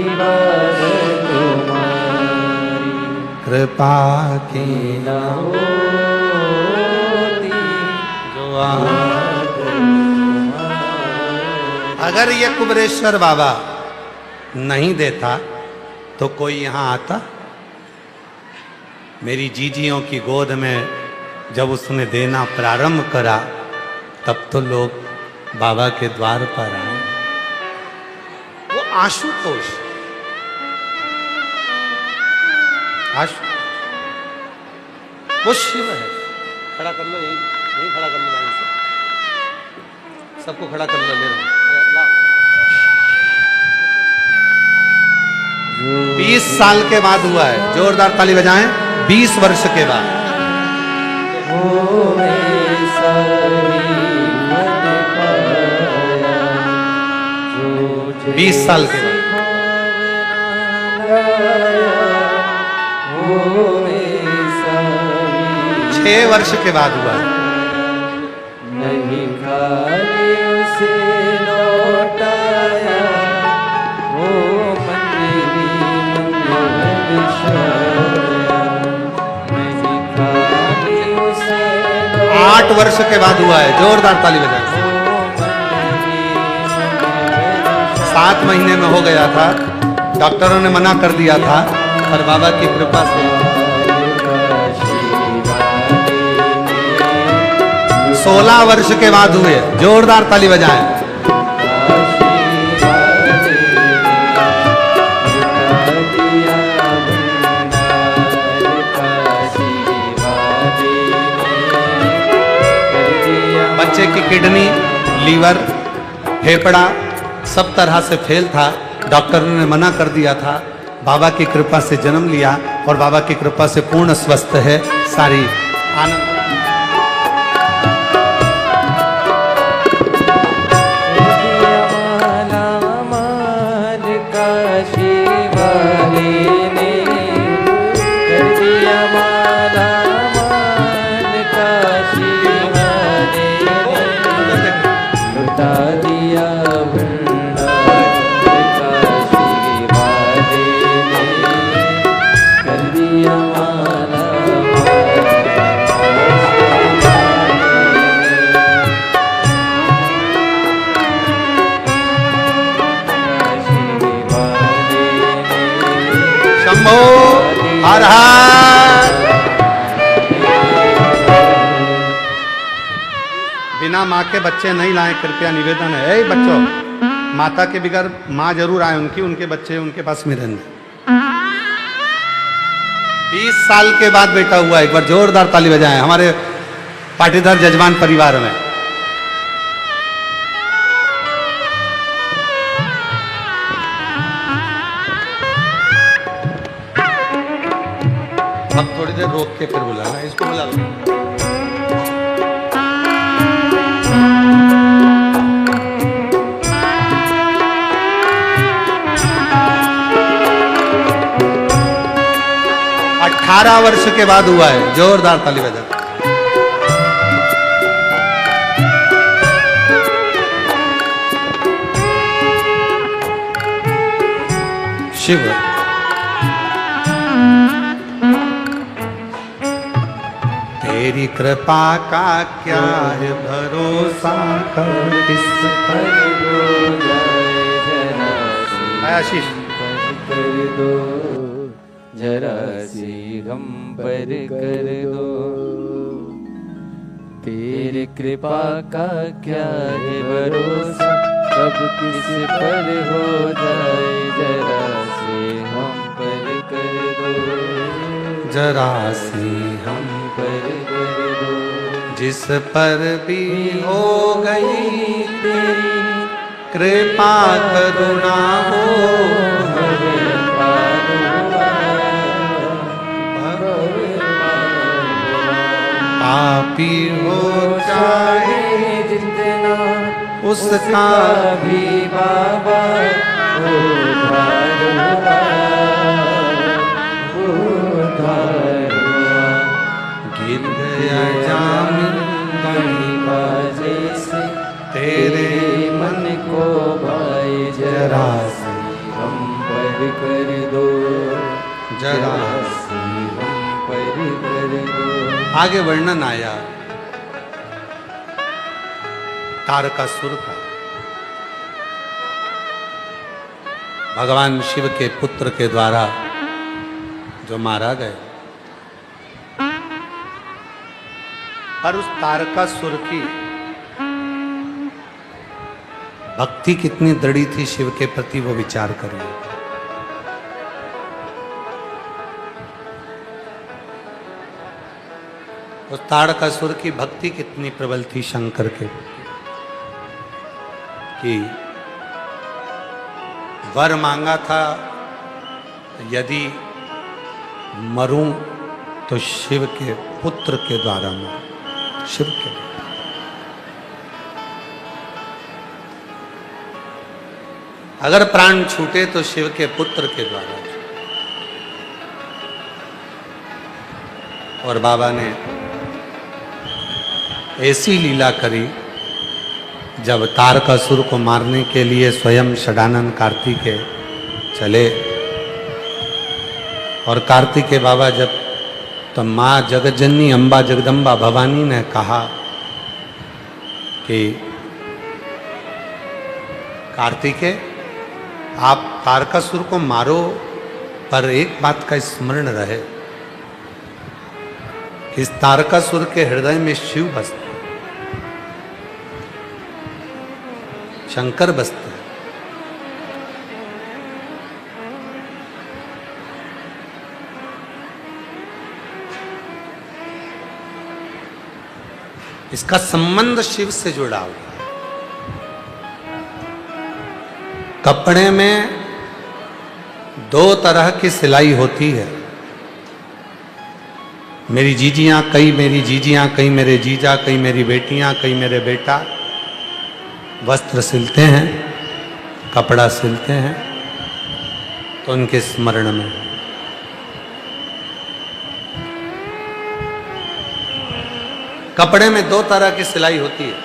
इबादत तुम्हारी, कृपा की ना होती जो अगर ये कुबरेश्वर बाबा नहीं देता तो कोई यहाँ आता? मेरी जीजियों की गोद में जब उसने देना प्रारंभ करा तब तो लोग बाबा के द्वार पर आए। वो आशुतोष, वो शिव है। खड़ा कर लो, यही खड़ा कर लो, लाइन से सबको खड़ा कर लो, ले रहा हूं। 20 साल के बाद हुआ है, जोरदार ताली बजाएं। 20 वर्ष के बाद 20 साल के बाद 6 वर्ष के बाद हुआ है। नहीं खाली उसे लौटाया वो मंदिरी मंदिर शाया, नहीं खाली उसे 8 वर्ष के बाद हुआ है, जोरदार ताली बजाएं। 7 महीने में हो गया था, डॉक्टरों ने मना कर दिया था, पर बाबा की कृपा से 16 वर्ष के बाद हुए। जोरदार ताली बजाएं। बच्चे की किडनी, लीवर, फेफड़ा सब तरह से फेल था, डॉक्टरों ने मना कर दिया था। बाबा की कृपा से जन्म लिया, और बाबा की कृपा से पूर्ण स्वस्थ है, सारी आनंद। हर हर। बिना माँ के बच्चे नहीं लाए, कृपया निवेदन है। बच्चों, माता के बगैर माँ जरूर आए, उनके बच्चे उनके पास में रहने। 20 साल के बाद बेटा हुआ। एक बार जोरदार ताली बजाएं हमारे पाटीदार जजमान परिवार में। अब थोड़ी देर रोक के फिर बुलाना, इसको बुला लो। अठारह वर्ष के बाद हुआ है। जोरदार ताली बजा। शिव तेरी कृपा का क्या है भरोसा, कर किस पर हो जाए आशीष कर दो, जरा सी हम पर कर दो। तेरी कृपा का क्या है भरोसा, कब किस पर हो जाए, जरा से हम पर कर दो, जरा सी हम पर कर दो। जिस पर भी हो गई तेरी कृपा करुणा हो, पापी हो चाहे जितना उसका भी बाबा उद्धार हुआ, उद्धार हुआ। गिद्ध अजामिन गणिका जैसे तेरे मन को भाई, जरा से हम पर कर दो, जरा से हम पर कर दो। आगे वर्णन आया तारकासुर का। भगवान शिव के पुत्र के द्वारा जो मारा गए, और उस तारकासुर की भक्ति कितनी दृढ़ी थी शिव के प्रति, वो विचार करिए। उस तारकासुर की भक्ति कितनी प्रबल थी शंकर के, कि वर मांगा था यदि मरूं तो शिव के पुत्र के द्वारा मरूं, शिव के। अगर प्राण छूटे तो शिव के पुत्र के द्वारा। और बाबा ने ऐसी लीला करी, जब तारकासुर को मारने के लिए स्वयं षडानंद कार्तिकेय चले, और कार्तिकेय बाबा जब, तो माँ जगज्जननी अम्बा जगदम्बा भवानी ने कहा कि कार्तिकेय आप तारकासुर को मारो, पर एक बात का स्मरण रहे, इस तारकासुर के हृदय में शिव बसते, शंकर बसते। इसका संबंध शिव से जुड़ा हुआ है। कपड़े में दो तरह की सिलाई होती है, मेरी जीजियाँ कई मेरी जीजियाँ, कई मेरे जीजा, कई मेरी बेटियाँ, कई मेरे बेटा वस्त्र सिलते हैं, कपड़ा सिलते हैं, तो उनके स्मरण में कपड़े में दो तरह की सिलाई होती है।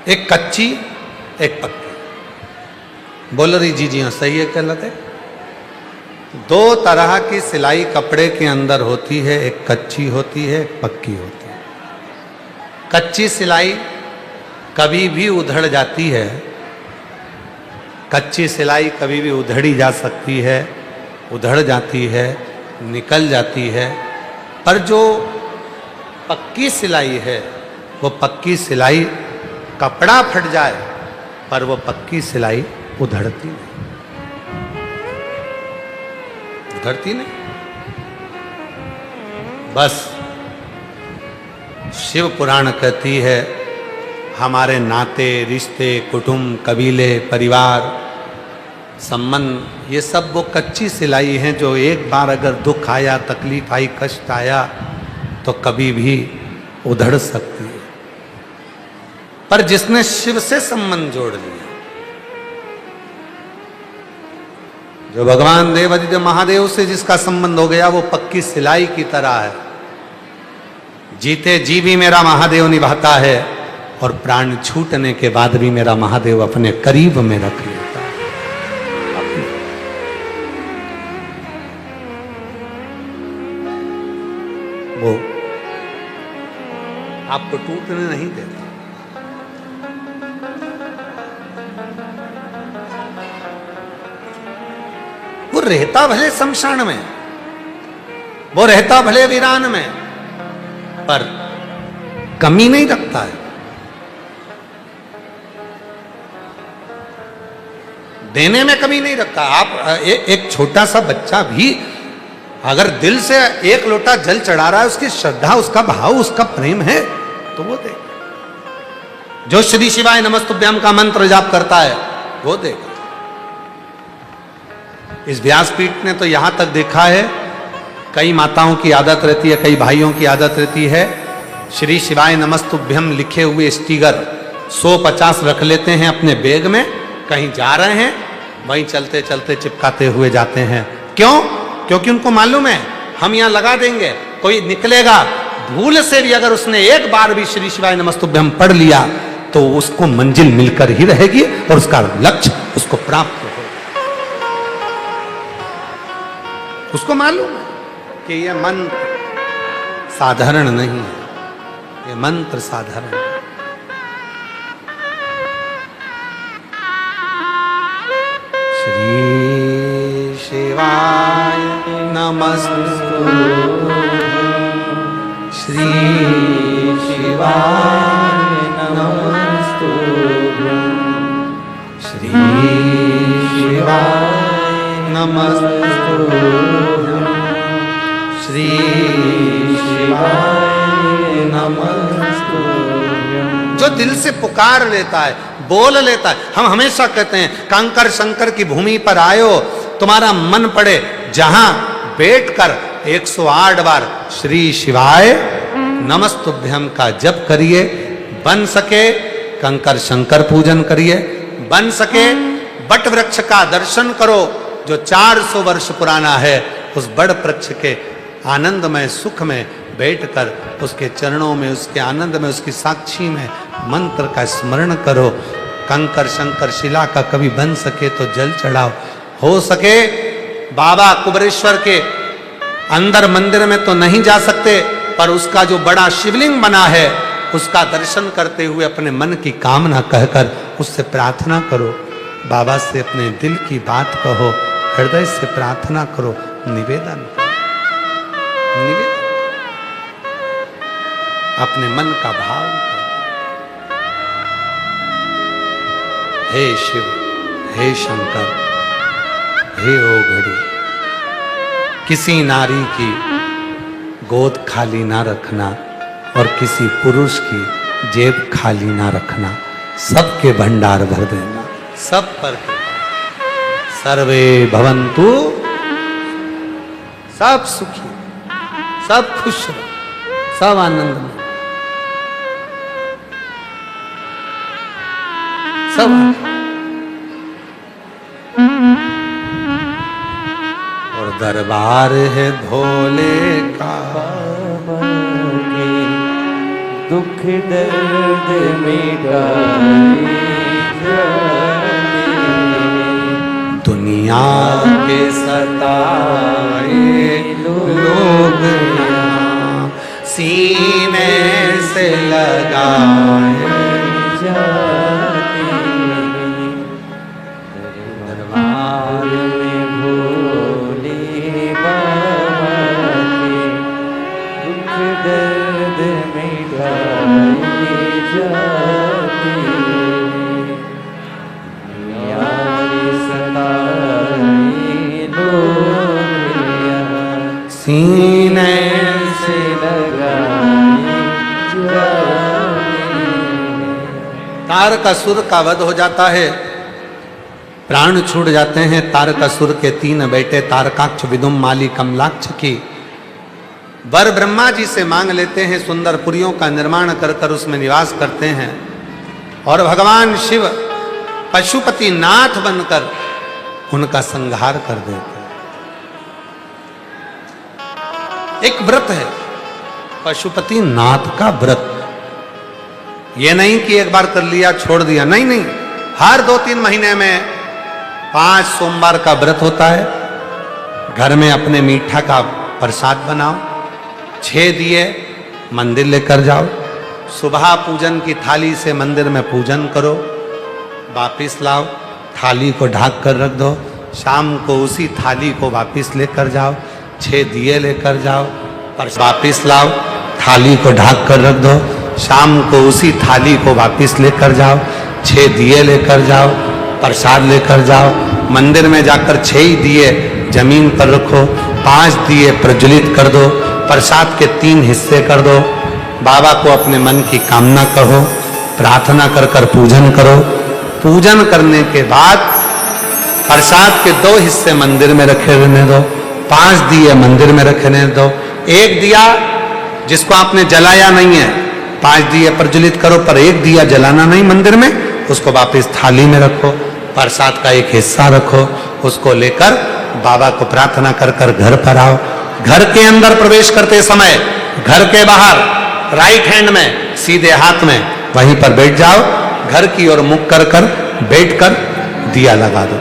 एक कच्ची, एक पक्की। बोल रही जीजियाँ सही है क्या गलत है? दो तरह की सिलाई कपड़े के अंदर होती है, एक कच्ची होती है, एक पक्की होती है। कच्ची सिलाई कभी भी उधड़ जाती है, कच्ची सिलाई कभी भी उधड़ी जा सकती है, उधड़ जाती है, निकल जाती है। पर जो पक्की सिलाई है, वो पक्की सिलाई कपड़ा फट जाए पर वो पक्की सिलाई उधड़ती नहीं, उधड़ती नहीं। बस शिव पुराण कहती है हमारे नाते, रिश्ते, कुटुंब, कबीले, परिवार, संबंध, ये सब वो कच्ची सिलाई हैं जो एक बार अगर दुख आया, तकलीफ आई, कष्ट आया तो कभी भी उधड़ सकती है। पर जिसने शिव से संबंध जोड़ लिया, जो भगवान देवादिदेव महादेव से जिसका संबंध हो गया, वो पक्की सिलाई की तरह है। जीते जी भी मेरा महादेव निभाता है और प्राण छूटने के बाद भी मेरा महादेव अपने करीब में रख लेता है। वो आपको टूटने नहीं देता। वो रहता भले शमशान में, वो रहता भले वीरान में, पर कमी नहीं रखता है। देने में कमी नहीं रखता। आप एक छोटा सा बच्चा भी अगर दिल से एक लोटा जल चढ़ा रहा है, उसकी श्रद्धा, उसका भाव, उसका प्रेम है, तो वो देगा। जो श्री शिवाय नमस्तुभ्यम का मंत्र जाप करता है वो देगा। इस व्यासपीठ ने तो यहां तक देखा है, कई माताओं की आदत रहती है, कई भाइयों की आदत रहती है, श्री शिवाय नमस्तुभ्यम लिखे हुए स्टिकर 150 रख लेते हैं अपने बैग में, कहीं जा रहे हैं वहीं चलते चलते चिपकाते हुए जाते हैं। क्यों? क्योंकि उनको मालूम है हम यहां लगा देंगे, कोई निकलेगा भूल से भी अगर उसने एक बार भी श्री शिवाय नमस्तुभ्यम पढ़ लिया तो उसको मंजिल मिलकर ही रहेगी और उसका लक्ष्य उसको प्राप्त होगा। उसको मालूम है कि यह मंत्र साधारण नहीं है, यह मंत्र साधारण है। श्री शिवाय नमस्तुभ्यं, श्री शिवाय नमस्तुभ्यं, श्री शिवाय नमस्तुभ्यं, श्री शिवाय नमस्तुभ्यं। जो दिल से पुकार लेता है, बोल लेता है। हम हमेशा कहते हैं कंकर शंकर की भूमि पर आयो, तुम्हारा मन पड़े जहां बैठकर 108 बार श्री शिवाय नमस्तुभ्यम का जप करिए। बन सके कंकर शंकर पूजन करिए, बन सके बट वृक्ष का दर्शन करो जो 400 वर्ष पुराना है। उस बड़ वृक्ष के आनंदमय सुख में बैठकर उसके चरणों में, उसके आनंद में, उसकी साक्षी में मंत्र का स्मरण करो। कंकर शंकर शिला का कभी बन सके तो जल चढ़ाओ। हो सके बाबा कुबरेश्वर के अंदर मंदिर में तो नहीं जा सकते, पर उसका जो बड़ा शिवलिंग बना है उसका दर्शन करते हुए अपने मन की कामना कहकर उससे प्रार्थना करो। बाबा से अपने दिल की बात कहो, हृदय से प्रार्थना करो, निवेदन करो, निवेदन अपने मन का भाव करो। हे शिव, हे शंकर, हे ओ घड़ी, किसी नारी की गोद खाली ना रखना और किसी पुरुष की जेब खाली ना रखना, सबके भंडार भर देना, सब पर सर्वे भवन्तु, सब सुखी, सब खुश, सब आनंद में, सब। और दरबार है भोले का, दुख दर्द मिटाए दुनिया के सताए लोग यहाँ सीने से लगाए दरबार में भोले बाबा के दुख दर्द मिटाए जाते यारी सताए लोग यहाँ सीने से लगाए जाते। तारकासुर का वध हो जाता है, प्राण छूट जाते हैं। तारकासुर के 3 बेटे तारकाक्ष, विदुम, माली, कमलाक्ष की वर ब्रह्मा जी से मांग लेते हैं। सुंदर पुरियों का निर्माण कर कर उसमें निवास करते हैं और भगवान शिव पशुपति नाथ बनकर उनका संहार कर देते हैं। एक व्रत है पशुपति नाथ का व्रत। ये नहीं कि एक बार कर लिया छोड़ दिया, नहीं नहीं, हर 2-3 महीने में 5 सोमवार का व्रत होता है। घर में अपने मीठा का प्रसाद बनाओ, 6 दिए मंदिर लेकर जाओ, सुबह पूजन की थाली से मंदिर में पूजन करो, वापिस लाओ, थाली को ढक कर रख दो, शाम को उसी थाली को वापिस लेकर जाओ, 6 दिए लेकर जाओ, वापिस लाओ, थाली को ढक कर रख दो, शाम को उसी थाली को वापिस लेकर जाओ, 6 दिए लेकर जाओ, प्रसाद लेकर जाओ, मंदिर में जाकर 6 ही दिए जमीन पर रखो, 5 दिए प्रज्वलित कर दो, प्रसाद के 3 हिस्से कर दो, बाबा को अपने मन की कामना कहो, प्रार्थना कर कर पूजन करो। पूजन करने के बाद प्रसाद के 2 हिस्से मंदिर में रखे रहने दो, 5 दिए मंदिर में रखने दो। 1 दिया जिसको आपने जलाया नहीं है, 5 दिए प्रज्वलित करो, पर 1 दिया जलाना नहीं मंदिर में, उसको वापस थाली में रखो। प्रसाद का 1 हिस्सा रखो, उसको लेकर बाबा को प्रार्थना कर कर घर पर आओ। घर के अंदर प्रवेश करते समय घर के बाहर राइट हैंड में सीधे हाथ में वहीं पर बैठ जाओ, घर की ओर मुख कर कर बैठ कर दिया लगा दो।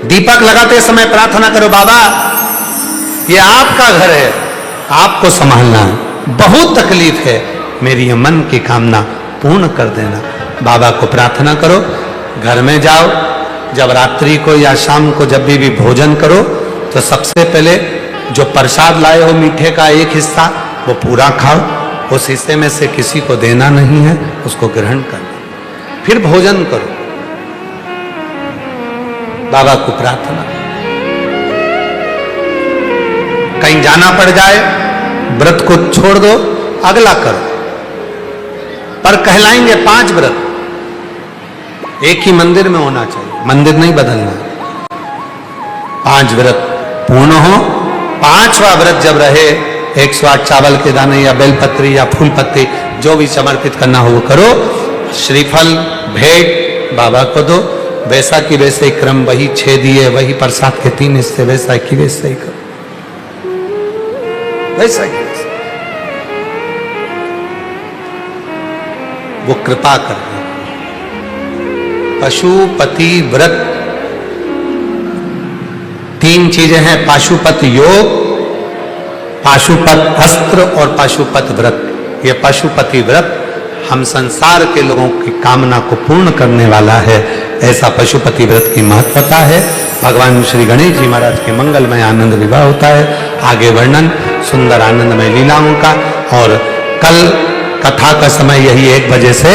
दीपक लगाते समय प्रार्थना करो, बाबा ये आपका घर है, आपको संभालना है, बहुत तकलीफ है, मेरी ये मन की कामना पूर्ण कर देना। बाबा को प्रार्थना करो, घर में जाओ, जब रात्रि को या शाम को जब भी भोजन करो तो सबसे पहले जो प्रसाद लाए हो मीठे का 1 हिस्सा वो पूरा खाओ, उस हिस्से में से किसी को देना नहीं है, उसको ग्रहण कर लो, फिर भोजन करो। बाबा को प्रार्थना, कहीं जाना पड़ जाए व्रत को छोड़ दो, अगला करो, पर कहलाएंगे 5 व्रत एक ही मंदिर में होना चाहिए, मंदिर नहीं बदलना। 5 व्रत पूर्ण हो। 5वां व्रत जब रहे 108 चावल के दाने या बेलपत्री या फूल पत्ती जो भी समर्पित करना हो वो करो, श्रीफल भेंट बाबा को दो, वैसा की वैसे ही क्रम, वही 6 दिए, वही प्रसाद के 3 हिस्से, वैसा की वैसे ही करो, वैसा ही वैसा। वो कृपा कर दे। पशुपति व्रत 3 चीजें हैं, पाशुपत योग, पाशुपत अस्त्र और पाशुपत व्रत। ये पशुपति व्रत हम संसार के लोगों की कामना को पूर्ण करने वाला है, ऐसा पशुपति व्रत की महत्वता है। भगवान श्री गणेश जी महाराज के मंगलमय आनंद विवाह होता है। आगे वर्णन सुंदर आनंदमय लीलाओं का, और कल कथा का समय यही 1 बजे से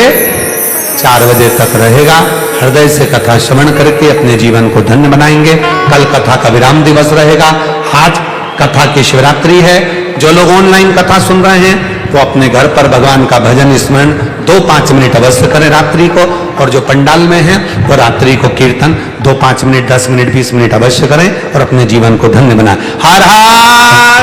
4 बजे तक रहेगा। हृदय से कथा श्रवण करके अपने जीवन को धन्य बनाएंगे। कल कथा का विराम दिवस रहेगा। आज कथा की शिवरात्रि है। जो लोग ऑनलाइन कथा सुन रहे हैं वो अपने घर पर भगवान का भजन स्मरण 2-5 मिनट अवश्य करें रात्रि को, और जो पंडाल में है वो रात्रि को कीर्तन 2-5 मिनट, 10 मिनट, 20 मिनट अवश्य करें और अपने जीवन को धन्य बनाएं। हर हर